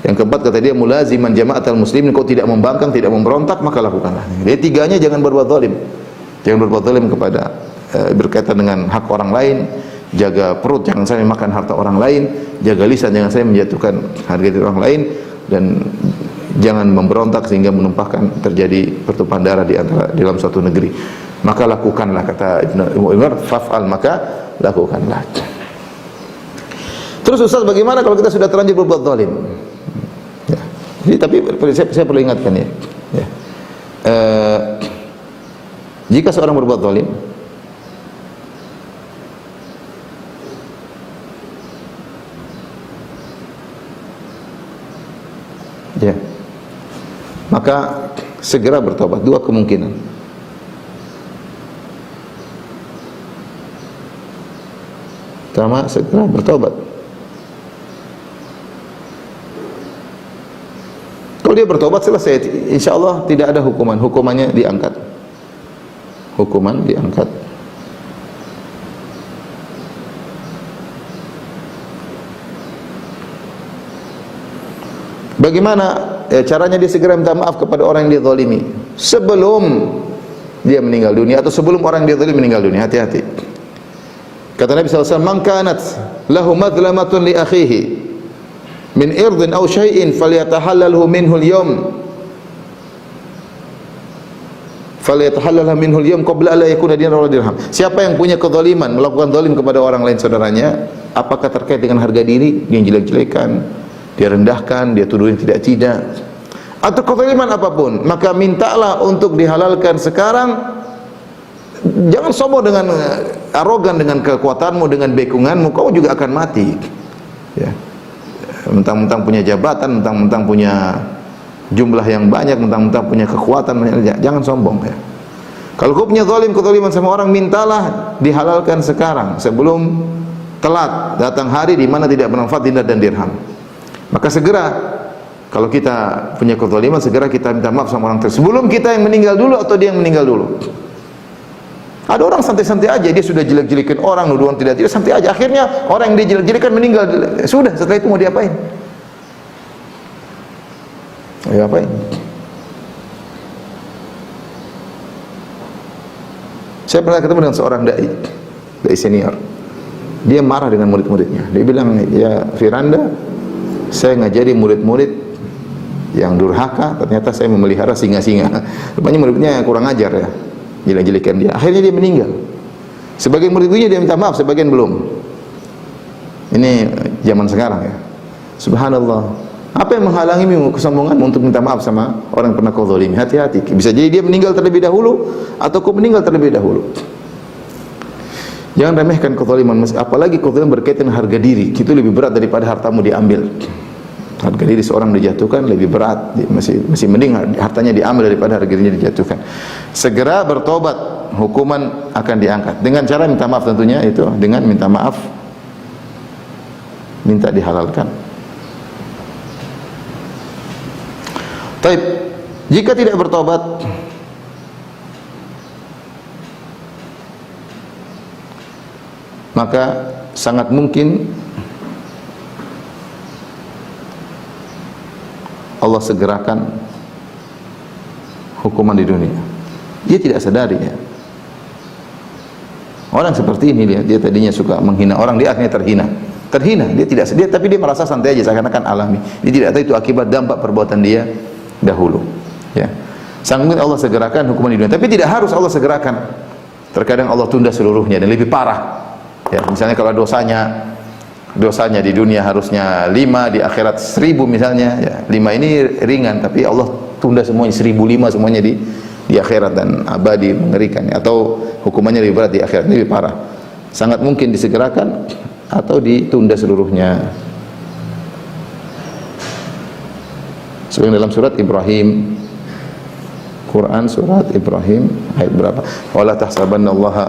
Yang keempat kata dia mulaziman jama'atal muslimin, kau tidak membangkang, tidak memberontak, maka lakukanlah. Jadi tiganya jangan berbuat zalim. Jangan berbuat zalim kepada berkaitan dengan hak orang lain, jaga perut jangan sampai makan harta orang lain, jaga lisan jangan sampai menjatuhkan harga diri orang lain, dan jangan memberontak sehingga menumpahkan terjadi pertumpahan darah di antara dalam suatu negeri. Maka lakukanlah, kata Ibnu Umar, faf'al, maka lakukanlah. Terus Ustaz, bagaimana kalau kita sudah terlanjur berbuat zalim? Ya. Jadi, tapi saya perlu ingatkan ya. Ya. Jika seorang berbuat zalim, ya, maka segera bertobat. Dua kemungkinan. Pertama, segera bertobat. Kalau dia bertobat selesai, insya Allah tidak ada hukuman. Hukumannya diangkat. Hukuman diangkat. Bagaimana caranya dia segera minta maaf kepada orang yang dia zalimi sebelum dia meninggal dunia atau sebelum orang yang dia zalimi meninggal dunia? Hati-hati. Kata Nabi SAW, man kanat lahu madlamatun li akhihi min irdin aw syai'in falyatahallalhu minhu al-yawm falyatahallalhu minhu al-yawm qabla alla yakuna dinar wala dirham. Siapa yang punya kezaliman, melakukan zalim kepada orang lain saudaranya, apakah terkait dengan harga diri, dia jelek-jelekan, dia rendahkan, dia tuduh yang tidak, atau kezaliman apapun, maka mintalah untuk dihalalkan sekarang. Jangan sombong dengan arogan dengan kekuatanmu, dengan bekunganmu, kau juga akan mati. Ya. Mentang-mentang punya jabatan, mentang-mentang punya jumlah yang banyak, mentang-mentang punya kekuatan, jangan sombong ya. Kalau kau punya kezaliman sama orang, mintalah dihalalkan sekarang sebelum telat datang hari di mana tidak bermanfaat dinar dan dirham. Maka segera, kalau kita punya kezaliman, segera kita minta maaf sama orang tersebut. Sebelum kita yang meninggal dulu atau dia yang meninggal dulu. Ada orang santai-santai aja, dia sudah jelek-jelekin orang, nuduh orang tidak santai aja. Akhirnya orang yang dia jelek-jelekan meninggal. Sudah, setelah itu mau diapain? Mau diapain? Saya pernah ketemu dengan seorang dai senior. Dia marah dengan murid-muridnya. Dia bilang, ya Firanda, saya ngajari murid-murid yang durhaka, ternyata saya memelihara singa-singa. Rupanya muridnya kurang ajar ya, jelek-jelekan dia. Akhirnya dia meninggal. Sebagian muridnya dia minta maaf, sebagian belum. Ini zaman sekarang ya. Subhanallah. Apa yang menghalangimu kesombonganmu untuk minta maaf sama orang yang pernah kau zalimi? Hati-hati. Bisa jadi dia meninggal terlebih dahulu atau kau meninggal terlebih dahulu. Jangan remehkan kezaliman, apalagi kezaliman berkaitan dengan harga diri. Itu lebih berat daripada hartamu diambil. Harga diri seorang dijatuhkan lebih berat, masih mending hartanya diambil daripada harga dirinya dijatuhkan. Segera bertobat, hukuman akan diangkat. Dengan cara minta maaf tentunya, itu dengan minta maaf, minta dihalalkan. Taib, jika tidak bertobat, maka sangat mungkin Allah segerakan hukuman di dunia. Dia tidak sadari ya. Orang seperti ini dia tadinya suka menghina orang, dia akhirnya terhina. Dia tidak sedih, tapi dia merasa santai aja, seakan-akan alami. Dia tidak tahu itu akibat dampak perbuatan dia dahulu. Ya. Sangat mungkin Allah segerakan hukuman di dunia, tapi tidak harus Allah segerakan. Terkadang Allah tunda seluruhnya dan lebih parah. Ya, misalnya kalau dosanya di dunia harusnya 5, di akhirat 1000 misalnya, ya 5 ini ringan, tapi Allah tunda semuanya 1005 semuanya di akhirat dan abadi, mengerikan. Atau hukumannya lebih berat di akhirat, lebih parah. sangat mungkin disegerakan atau ditunda seluruhnya. Seperti dalam surat Ibrahim, Quran surat Ibrahim ayat berapa? Wala tahsabannallaha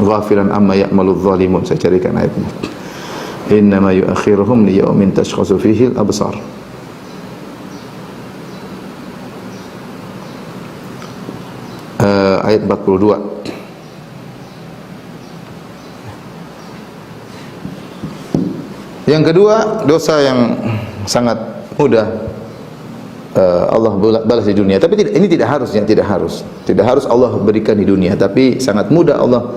ghafilan amma ya'maludz zalimun. Saya carikan ayatnya. Innama yu'akhiruhum liyaumin tashkhasu fihi al-absar. Ayat 42. Yang kedua, dosa yang sangat mudah Allah balas di dunia. Tapi ini tidak harus Allah berikan di dunia, tapi sangat mudah Allah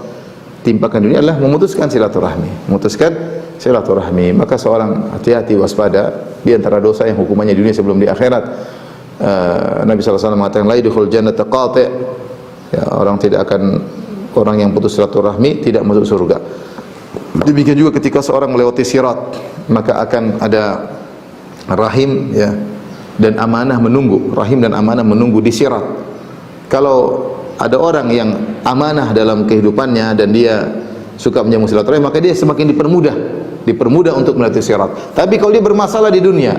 timpakan di dunia adalah memutuskan silaturahmi. Maka seorang hati-hati, waspada di antara dosa yang hukumannya di dunia sebelum di akhirat. Nabi SAW mengatakan la yadkhul jannata qati'. Ya, orang yang putus silaturahmi tidak masuk surga. Demikian juga ketika seorang melewati sirat, maka akan ada rahim ya dan amanah menunggu di sirat. Kalau ada orang yang amanah dalam kehidupannya dan dia suka menyambung silaturahmi, maka dia semakin dipermudah untuk melewati sirat. Tapi kalau dia bermasalah di dunia,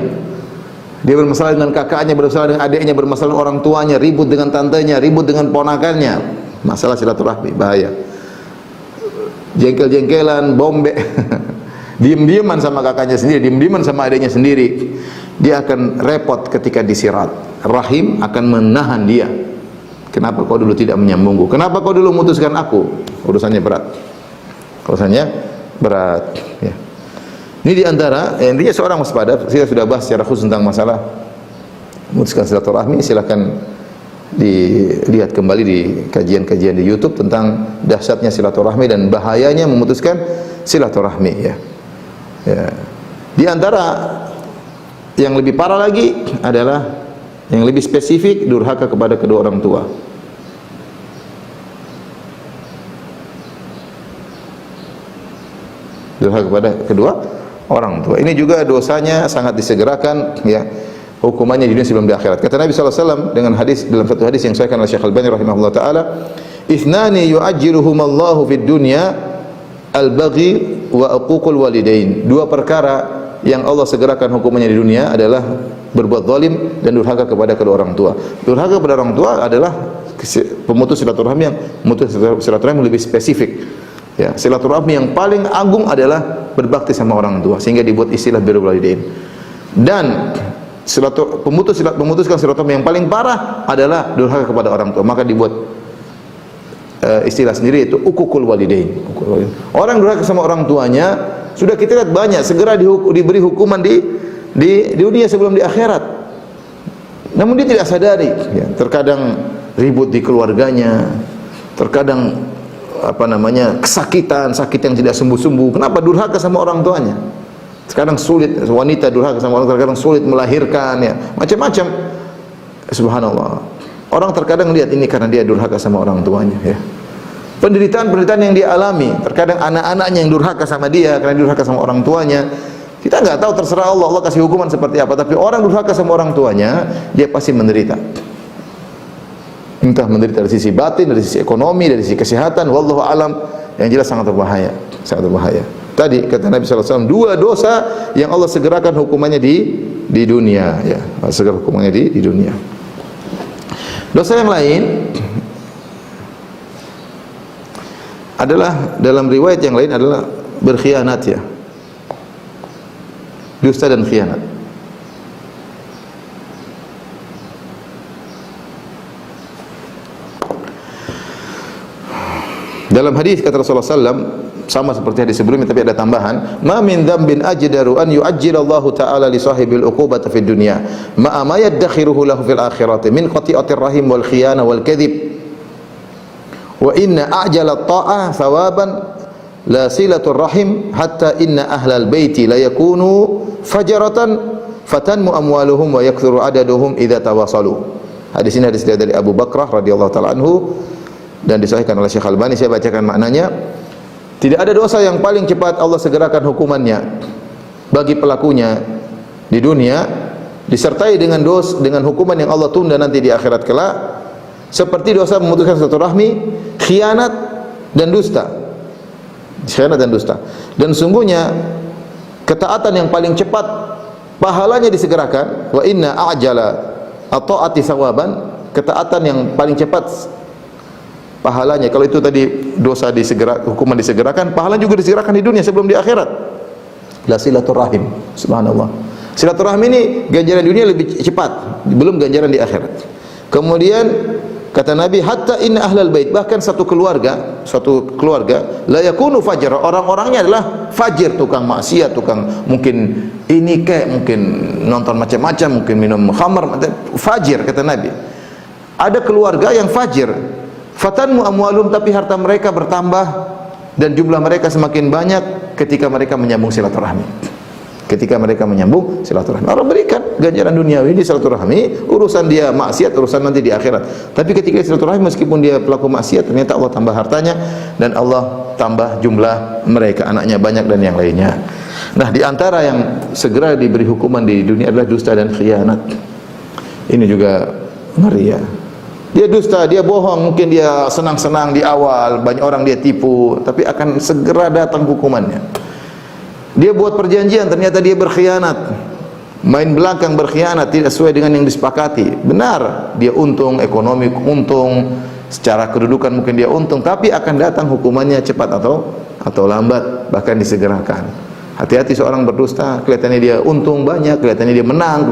dia bermasalah dengan kakaknya, bermasalah dengan adiknya, bermasalah dengan orang tuanya, ribut dengan tantenya, ribut dengan ponakannya, masalah silaturahmi bahaya. Jengkel-jengkelan, bombe, diem-dieman sama kakaknya sendiri, diem-dieman sama adiknya sendiri, dia akan repot ketika disirat. Rahim akan menahan dia. Kenapa kau dulu tidak menyambungku? Kenapa kau dulu memutuskan aku? Urusannya berat. Ya. Ini diantara intinya seorang waspada. Saya sudah bahas secara khusus tentang masalah memutuskan silaturahmi. Silakan dilihat kembali di kajian-kajian di YouTube tentang dahsyatnya silaturahmi dan bahayanya memutuskan silaturahmi. Ya. Di antara yang lebih parah lagi adalah yang lebih spesifik, durhaka kepada kedua orang tua. Durhaka kepada kedua orang tua. Ini juga dosanya sangat disegerakan ya. Hukumannya di dunia sebelum di akhirat. Kata Nabi SAW dengan hadis, dalam satu hadis yang disahihkan oleh Syekh Al-Albani rahimahullah taala, "Ithnani yu'ajjiluhumallahu fid dunya al-baghi wa uququl walidain." Dua perkara yang Allah segerakan hukumannya di dunia adalah berbuat zalim dan durhaka kepada kedua orang tua. Durhaka kepada orang tua adalah pemutus silaturahmi yang lebih spesifik. Ya, silaturahmi yang paling agung adalah berbakti sama orang tua, sehingga dibuat istilah birrul walidain. Dan memutuskan silaturahmi yang paling parah adalah durhaka kepada orang tua, maka dibuat istilah sendiri, itu uququl walidain. Orang durhaka sama orang tuanya sudah kita lihat banyak, segera diberi hukuman di dunia sebelum di akhirat. Namun dia tidak sadari ya, terkadang ribut di keluarganya, terkadang sakit yang tidak sembuh-sembuh. Kenapa? Durhaka sama orang tuanya. Sekarang sulit, wanita durhaka sama orang, terkadang sulit melahirkan ya, macam-macam. Subhanallah. Orang terkadang lihat ini karena dia durhaka sama orang tuanya ya. Penderitaan yang dia alami, terkadang anak-anaknya yang durhaka sama dia karena dia durhaka sama orang tuanya. Kita enggak tahu, terserah Allah kasih hukuman seperti apa, tapi orang durhaka sama orang tuanya, dia pasti menderita. Entah menderita dari sisi batin, dari sisi ekonomi, dari sisi kesehatan, wallahu alam, yang jelas sangat berbahaya. Tadi kata Nabi SAW, dua dosa yang Allah segerakan hukumannya di dunia ya. Segera hukumannya di dunia. Dosa yang lain adalah, dalam riwayat yang lain adalah berkhianat ya. Dusta dan khianat. Dalam hadis kata Rasulullah SAW, sama seperti hadis sebelumnya tapi ada tambahan, ma min dzambin ajdaru an yu'ajjilallahu ta'ala li sahibil uqubati fid dunya ma yaddakhiruhu lahu fil akhirati min qati'atir rahim wal khiyana wal kadhib wa inna a'jala at-ta'ah thawaban la silatur rahim hatta inna ahlal baiti la yakunu fajaratan fatanmu amwaluhum wa yakthuru adaduhum idza tawasalu. Hadis ini hadis dari Abu Bakrah radhiyallahu taala anhu dan disahihkan oleh Syekh Al-Albani. Saya bacakan maknanya. Tidak ada dosa yang paling cepat Allah segerakan hukumannya bagi pelakunya di dunia, disertai dengan hukuman yang Allah tunda nanti di akhirat kelak, seperti dosa memutuskan silaturahmi, khianat dan dusta. Khianat dan dusta. Dan sungguhnya ketaatan yang paling cepat pahalanya disegerakan. Wa inna a'jala at-ta'ati thawaban, ketaatan yang paling cepat pahalanya. Kalau itu tadi dosa hukuman disegerakan, pahala juga disegerakan di dunia sebelum di akhirat. La silaturahim. Subhanallah. Silaturahim ini ganjaran dunia lebih cepat, belum ganjaran di akhirat. Kemudian kata Nabi, hatta inna ahlal bait, bahkan suatu keluarga la yakunu fajr, orang-orangnya adalah fajir, tukang maksiat, tukang mungkin ini kayak mungkin nonton macam-macam, mungkin minum khamar, fajir kata Nabi. Ada keluarga yang fajir, fatanmu amwalum, tapi harta mereka bertambah dan jumlah mereka semakin banyak ketika mereka menyambung silaturahmi. Ketika mereka menyambung silaturahmi, Allah berikan ganjaran duniawi di silaturahmi, urusan dia maksiat, urusan nanti di akhirat. Tapi ketika silaturahmi, meskipun dia pelaku maksiat, ternyata Allah tambah hartanya dan Allah tambah jumlah mereka, anaknya banyak dan yang lainnya. Nah, di antara yang segera diberi hukuman di dunia adalah dusta dan khianat. Ini juga ngeri ya. Dia dusta, dia bohong, mungkin dia senang-senang di awal, banyak orang dia tipu, tapi akan segera datang hukumannya. Dia buat perjanjian, ternyata dia berkhianat, main belakang berkhianat, tidak sesuai dengan yang disepakati. Benar, dia untung, ekonomi untung, secara kedudukan mungkin dia untung, tapi akan datang hukumannya cepat atau lambat, bahkan disegerakan. Hati-hati seorang berdusta, kelihatannya dia untung banyak, kelihatannya dia menang,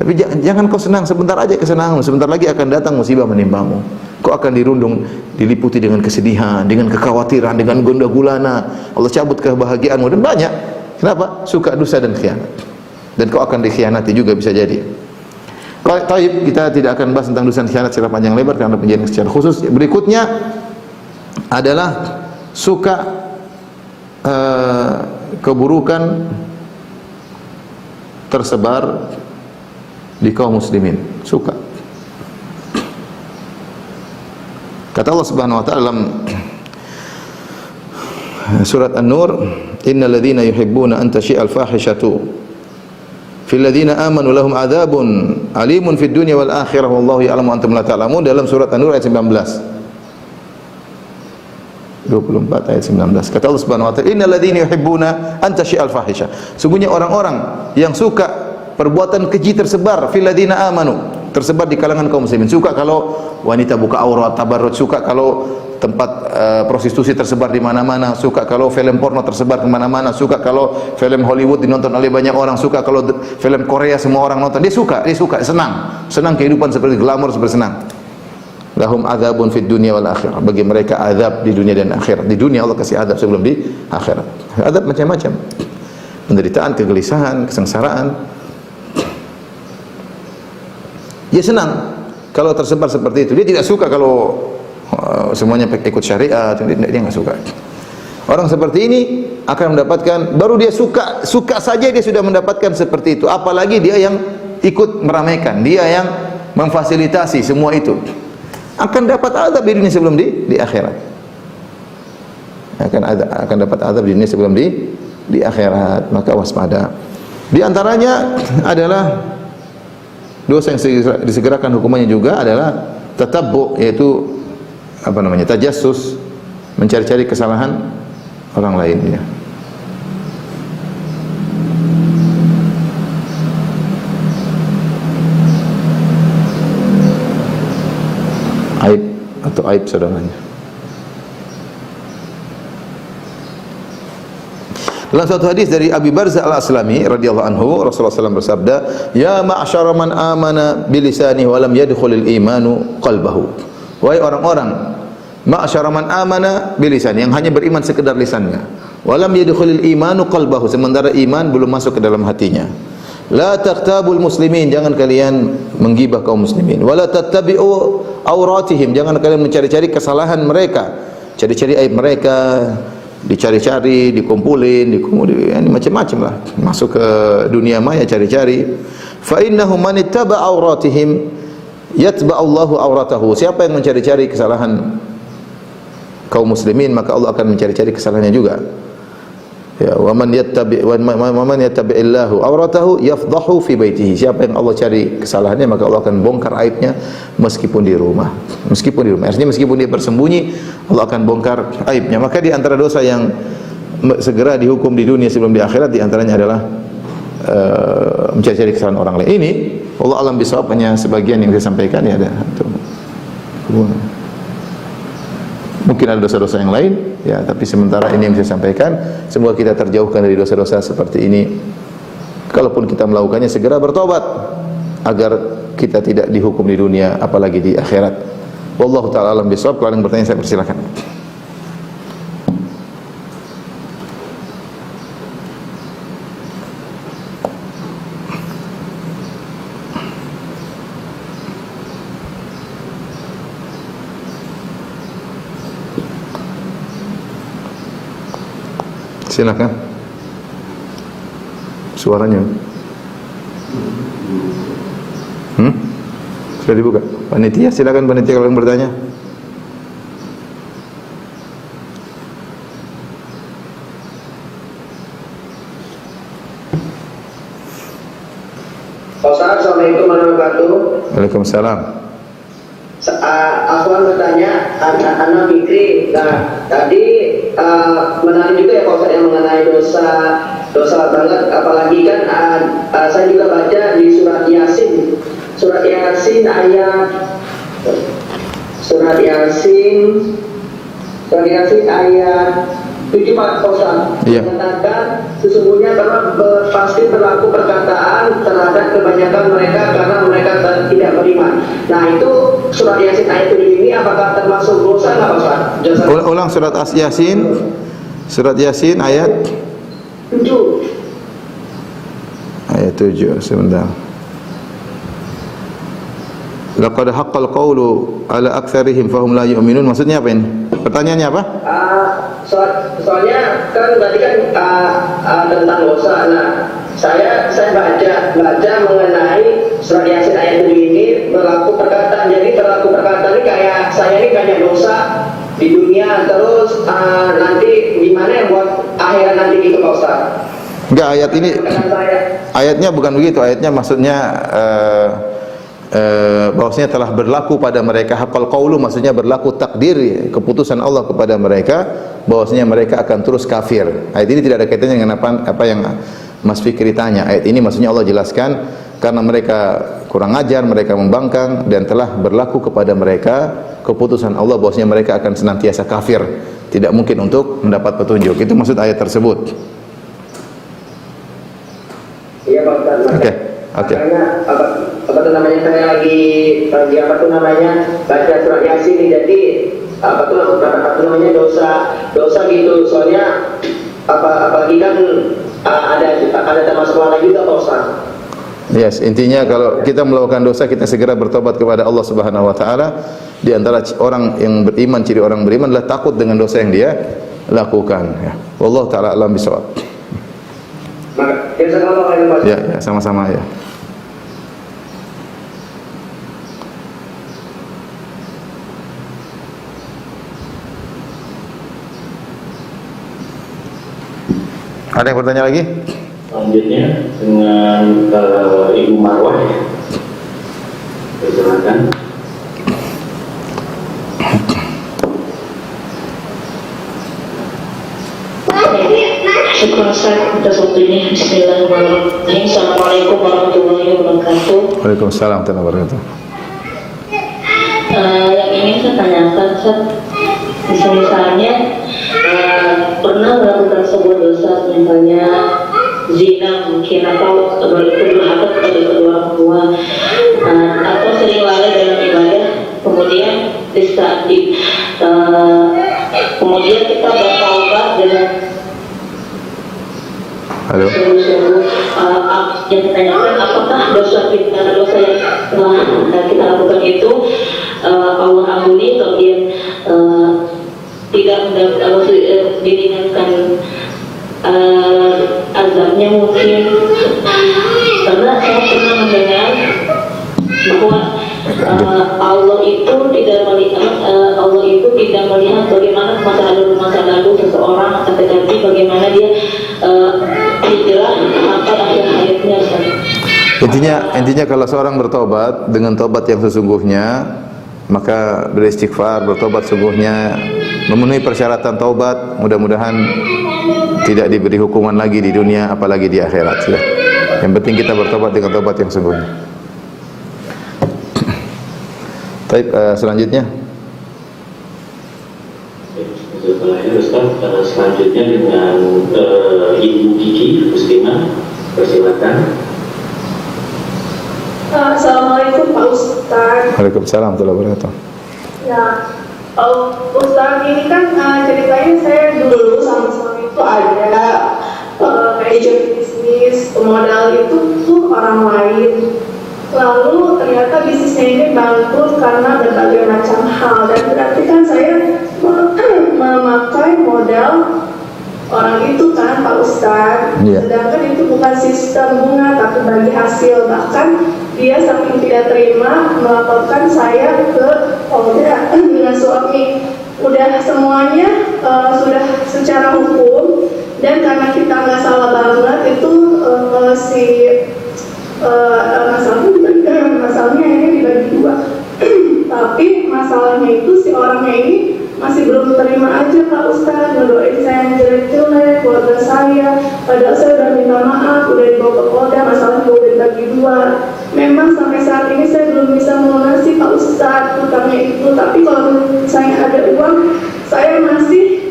tapi jangan kau senang, sebentar aja kesenangan, sebentar lagi akan datang musibah menimpamu. Kau akan dirundung, diliputi dengan kesedihan, dengan kekhawatiran, dengan gundah gulana. Allah cabut kebahagiaanmu dan banyak. Kenapa? Suka dusta dan khianat. Dan kau akan dikhianati juga bisa jadi. Taib, kita tidak akan bahas tentang dusta dan khianat secara panjang lebar karena penjelasan secara khusus. Berikutnya adalah suka keburukan tersebar di kaum muslimin. Suka. Kata Allah Subhanahu wa taala dalam surat An-Nur, innal ladzina yuhibbuna an tashi'al fahishatu fil ladzina amanu lahum adzabun alimun fid dunya wal akhirah wallahu ya'lamu antum la ta'lamun, dalam surat An-Nur ayat 19. 24 ayat 19. Kata Allah Subhanahu wa taala, innal ladzina yuhibbuna an tashi'al fahisha, sungguhnya orang-orang yang suka perbuatan keji tersebar fil ladzina amanu, tersebar di kalangan kaum muslimin. Suka kalau wanita buka aurat, tabarruj, suka kalau tempat prostitusi tersebar di mana-mana, suka kalau film porno tersebar di mana-mana, suka kalau film Hollywood dinonton oleh banyak orang, suka kalau film Korea semua orang nonton. Dia suka, senang kehidupan seperti glamor, seperti senang. Lahum adzabun fid dunya wal akhirah, bagi mereka azab di dunia dan akhirat. Di dunia Allah kasih azab sebelum di akhirat. Azab macam-macam. Penderitaan, kegelisahan, kesengsaraan. Dia senang kalau tersebar seperti itu. Dia tidak suka kalau semuanya ikut syariat, dia enggak suka. Orang seperti ini akan mendapatkan, baru dia suka saja dia sudah mendapatkan seperti itu. Apalagi dia yang ikut meramaikan, dia yang memfasilitasi semua itu. Akan dapat azab di dunia sebelum di akhirat. Akan dapat azab di dunia sebelum di akhirat. Maka waspada. Di antaranya adalah dosa yang disegerakan hukumannya juga adalah tatabbu, yaitu tajassus, mencari-cari kesalahan orang lain ya. Aib atau aib saudaranya. Dalam suatu hadis dari Abi Barzah Al-Aslami radhiyallahu anhu, Rasulullah SAW bersabda, "Ya ma'syara man amana bilisanihi wa lam yadkhulil imanu qalbahu." Wahai orang-orang, ma'syara man amana bilisani, yang hanya beriman sekedar lisannya, wa lam yadkhulil imanu qalbahu, sementara iman belum masuk ke dalam hatinya. La taqtabul muslimin, jangan kalian menggibah kaum muslimin. Wala tattabi'u auratihim, jangan kalian mencari-cari kesalahan mereka, cari-cari aib mereka, dicari-cari, dikumpulin, ini macam-macam lah. Masuk ke dunia maya cari-cari. Fa innahu man ittaba auratihim yatba'allahu auratahu. Siapa yang mencari-cari kesalahan kaum muslimin, maka Allah akan mencari-cari kesalahannya juga. Ya, wa man yattabi'illahu awratahu yafdahu fi baitihi. Siapa yang Allah cari kesalahannya, maka Allah akan bongkar aibnya meskipun di rumah. Meskipun di rumah. Artinya meskipun dia bersembunyi, Allah akan bongkar aibnya. Maka di antara dosa yang segera dihukum di dunia sebelum di akhirat, di antaranya adalah mencari kesalahan orang lain. Ini Allah alam bisawab, hanya sebagian yang saya sampaikan ya ada. Mungkin ada dosa-dosa yang lain, ya, tapi sementara ini yang saya sampaikan. Semoga kita terjauhkan dari dosa-dosa seperti ini. Kalaupun kita melakukannya, segera bertobat agar kita tidak dihukum di dunia, apalagi di akhirat. Wallahu ta'ala alam bisawab. Kalau yang bertanya, saya persilakan. Silakan. Suaranya. Sudah dibuka. Panitia, silakan panitia kalau yang bertanya. Assalamualaikum warahmatullahi wabarakatuh. Waalaikumsalam. Aku bertanya, anak Fikri. Nah, tadi menarik juga ya Pak Ustaz yang mengenai dosa banget, apalagi kan saya juga baca di surat Yasin ayat 7 Pak Ustaz, mengatakan sesungguhnya telah pasti berlaku perkataan terhadap kebanyakan mereka karena mereka tidak beriman. Nah, itu surat Yasin ayat 7 ini apakah termasuk dosa nggak Pak Ustaz? Ulang surat Yasin. Surat Yasin ayat 7. Ayat 7, sebentar. Laqad haqqal qawlu ala aktsarihim fahum la yu'minun. Maksudnya apa ini? Pertanyaannya apa? Soalnya kan berarti kan tentang dosa. Nah, saya baca mengenai surat Yasin ayat 7 ini berlaku perkataan. Jadi berlaku perkataan ini kayak saya ini banyak dosa di dunia, terus nanti gimana yang buat akhirat nanti gitu Pak Ustaz? Enggak, ayat ini ayatnya bukan begitu. Ayatnya maksudnya bahwasanya telah berlaku pada mereka haqqal qaulu, maksudnya berlaku takdir, keputusan Allah kepada mereka bahwasanya mereka akan terus kafir. Ayat ini tidak ada kaitannya dengan apa yang Mas Fikri tanya. Ayat ini maksudnya Allah jelaskan karena mereka kurang ajar, mereka membangkang, dan telah berlaku kepada mereka keputusan Allah bahwasanya mereka akan senantiasa kafir, tidak mungkin untuk mendapat petunjuk. Itu maksud ayat tersebut. Iya Pak Ustaz. Oke. Makanya apa tuh namanya, saya lagi apa tuh namanya baca surat Yasin ini, jadi apa tuh namanya dosa gitu. Soalnya apalagi kan ada termasuk lagi juga Pak Ustaz. Yes, intinya kalau kita melakukan dosa, kita segera bertobat kepada Allah Subhanahu wa taala. Di antara orang yang beriman, ciri orang beriman adalah takut dengan dosa yang dia lakukan, ya. Wallahu taala alam bisawab. Ya, sama-sama ya. Ada yang bertanya lagi? Selanjutnya dengan Ibu Marwah. Silakan. Syukur Ustaz atas waktu ini. Bismillahirrahmanirrahim. Assalamualaikum warahmatullahi wabarakatuh. Waalaikumsalam warahmatullahi wabarakatuh. Yang ingin saya tanyakan, Ustaz, misalnya pernah melakukan sebuah dosa, misalnya zina mungkin, atau berhak kepada kedua orang tua, atau sering lalai dalam ibadah, kemudian di saat kemudian kita bertaubat dengan sungguh-sungguh. Yang ditanyakan, apakah dosa yang telah kita lakukan itu Allah ampuni, kemudian tidak diringankan azabnya mungkin. Karena saya pernah mendengar bahwa Allah itu tidak melihat bagaimana masa lalu seseorang, tetapi bagaimana dia Intinya kalau seorang bertobat dengan tobat yang sesungguhnya, maka beristighfar, bertobat sungguhnya, memenuhi persyaratan taubat, mudah-mudahan tidak diberi hukuman lagi di dunia apalagi di akhirat ya. Yang penting kita bertobat dengan tobat yang sungguhnya. Baik, selanjutnya. Ustaz, selanjutnya dengan Ibu Kiki Muslimah, persilakan. Assalamualaikum Pak Ustadz. Waalaikumsalam warahmatullahi wabarakatuh. Ya, Ustadz ini kan ceritanya saya dulu sama suami itu ada agent bisnis, pemodal itu tuh orang lain. Lalu ternyata bisnisnya ini bangkrut karena berbagai macam hal, dan berarti kan saya memakai modal orang itu kan Pak Ustadz. Iya. Sedangkan itu bukan sistem bunga tapi bagi hasil. Bahkan dia saking tidak terima melaporkan saya ke Polda dengan suami. Udah semuanya sudah secara hukum, dan karena kita nggak salah banget itu masalahnya ini dibagi dua. Tapi masalahnya itu si orangnya ini masih belum terima aja Pak Ustadz, ngedoain saya yang jelek-jelek, keluarga saya. Padahal saya udah minta maaf, udah dibawa ke Polda, masalahnya udah dibagi dua. Memang sampai saat ini saya belum bisa melunasi Pak Ustadz utangnya itu. Tapi kalau saya ada uang, saya masih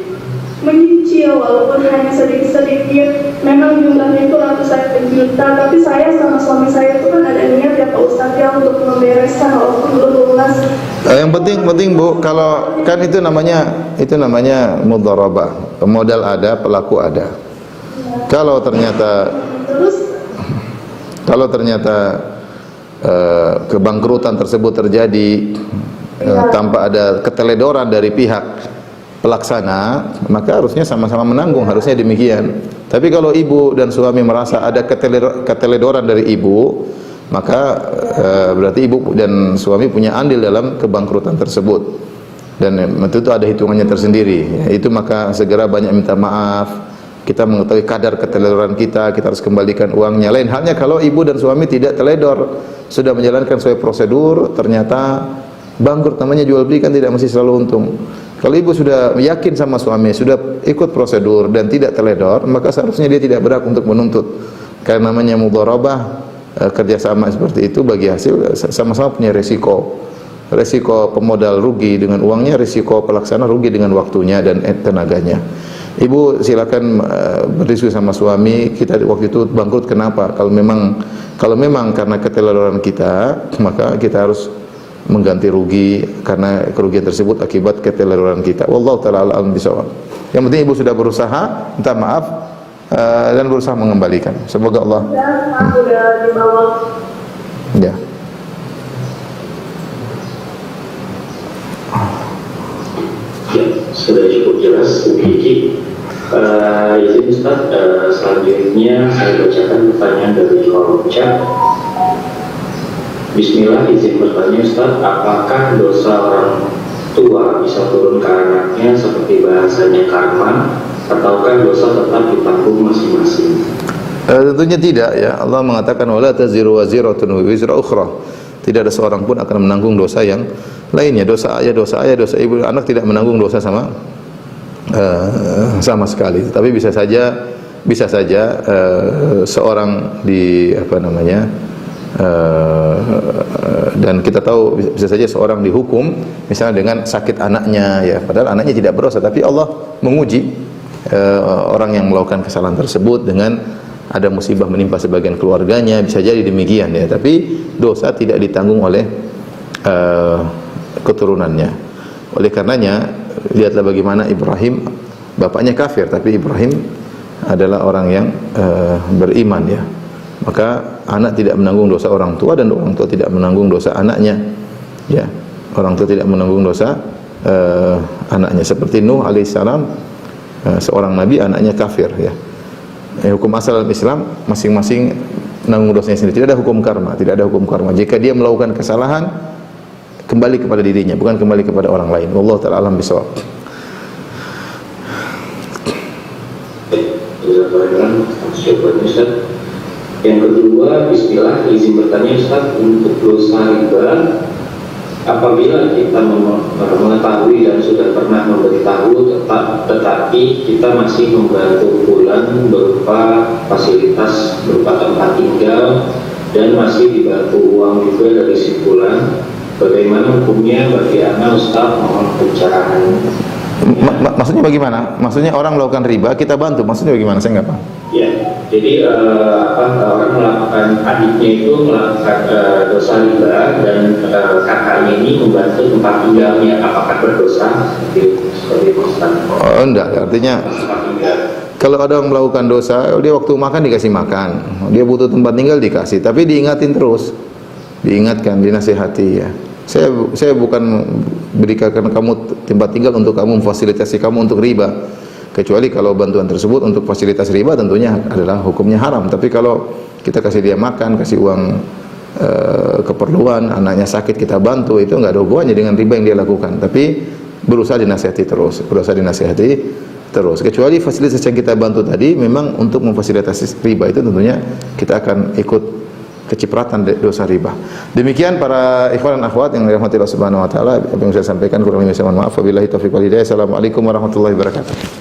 menyicil walaupun hanya sedikit-sedikit. Memang jumlahnya itu ratusan juta, tapi saya sama suami saya itu kan ada niat ya Pak Ustadz ya untuk membereskan walaupun belum lunas. Yang penting Bu, kalau kan itu namanya mudharabah. Modal ada, pelaku ada. Kalau ternyata kebangkrutan tersebut terjadi tanpa ada keteledoran dari pihak pelaksana, maka harusnya sama-sama menanggung, harusnya demikian. Tapi kalau ibu dan suami merasa ada keteledoran dari ibu, maka berarti ibu dan suami punya andil dalam kebangkrutan tersebut, dan itu ada hitungannya tersendiri. Itu maka segera banyak minta maaf. Kita mengetahui kadar keteledoran kita harus kembalikan uangnya. Lain halnya kalau ibu dan suami tidak teledor, sudah menjalankan sesuai prosedur, ternyata bangkrut. Namanya jual beli kan tidak mesti selalu untung. Kalau ibu sudah yakin sama suami, sudah ikut prosedur dan tidak teledor, maka seharusnya dia tidak berhak untuk menuntut. Karena namanya mudharabah, kerjasama seperti itu bagi hasil sama-sama punya resiko. Resiko pemodal rugi dengan uangnya, resiko pelaksana rugi dengan waktunya dan tenaganya. Ibu silakan berdiskusi sama suami, kita waktu itu bangkrut kenapa? Kalau memang karena keteledoran kita, maka kita harus mengganti rugi karena kerugian tersebut akibat keteledoran kita. Wallahu taala a'lam bishawab. Yang penting ibu sudah berusaha minta maaf dan berusaha mengembalikan. Semoga Allah. Udah dibawa. Ya. Ya, sudah cukup jelas Bu Kiki. Izin Ustaz, selanjutnya saya bacakan pertanyaan dari kolom chat. Bismillah, izin bertanya Ustaz, apakah dosa orang tua bisa turun ke anaknya seperti bahasanya karma, ataukah dosa tetap ditanggung masing-masing? Tentunya tidak ya. Allah mengatakan wala taziru waziratun wizra ukhra. Tidak ada seorang pun akan menanggung dosa yang lainnya. Dosa ayah, dosa ibu, anak tidak menanggung dosa sama sekali. Tapi bisa saja seorang dan kita tahu bisa saja seorang dihukum misalnya dengan sakit anaknya ya, padahal anaknya tidak berdosa, tapi Allah menguji orang yang melakukan kesalahan tersebut dengan ada musibah menimpa sebagian keluarganya, bisa jadi demikian ya, tapi dosa tidak ditanggung oleh keturunannya. Oleh karenanya lihatlah bagaimana Ibrahim, bapaknya kafir tapi Ibrahim adalah orang yang beriman ya. Maka anak tidak menanggung dosa orang tua dan orang tua tidak menanggung dosa anaknya. Ya, orang tua tidak menanggung dosa anaknya. Seperti Nuh alaihissalam, seorang nabi, anaknya kafir. Ya, hukum asal dalam Islam masing-masing menanggung dosanya sendiri. Tidak ada hukum karma, tidak ada hukum karma. Jika dia melakukan kesalahan, kembali kepada dirinya, bukan kembali kepada orang lain. Wallahu ta'ala alam bishawab. Yang kedua, bismillah, izin bertanya Ustaz, untuk dosa riba, apabila kita mengetahui dan sudah pernah memberitahu tetapi kita masih membantu bulan berupa fasilitas, berupa tempat tinggal, dan masih dibantu uang juga dari si bulan, bagaimana hukumnya bagi anak Ustaz? Mohon pencerahan. Maksudnya bagaimana? Maksudnya orang melakukan riba, kita bantu. Maksudnya bagaimana? Saya nggak paham. Ya, jadi orang melakukan, adiknya itu melakukan dosa riba dan kakaknya ini membantu tempat tinggalnya, apakah berdosa? Seperti itu. Oh, enggak, artinya Tempat tinggal. kalau ada yang melakukan dosa, dia waktu makan dikasih makan, dia butuh tempat tinggal dikasih, tapi diingatin terus, diingatkan, dinasihati ya. Saya bukan berikan kamu tempat tinggal untuk kamu, memfasilitasi kamu untuk riba. Kecuali kalau bantuan tersebut untuk fasilitas riba tentunya adalah hukumnya haram. Tapi kalau kita kasih dia makan, kasih uang keperluan, anaknya sakit kita bantu, itu enggak ada hubungannya dengan riba yang dia lakukan. Tapi berusaha dinasihati terus, Kecuali fasilitas yang kita bantu tadi memang untuk memfasilitasi riba, itu tentunya kita akan ikut kecipratan dosa riba. Demikian para ikhwan dan akhwat yang dirahmati Allah Subhanahu wa taala, apa yang saya sampaikan kurang lebih saya mohon maaf. Wabillahi taufiq wal hidayah. Assalamualaikum warahmatullahi wabarakatuh.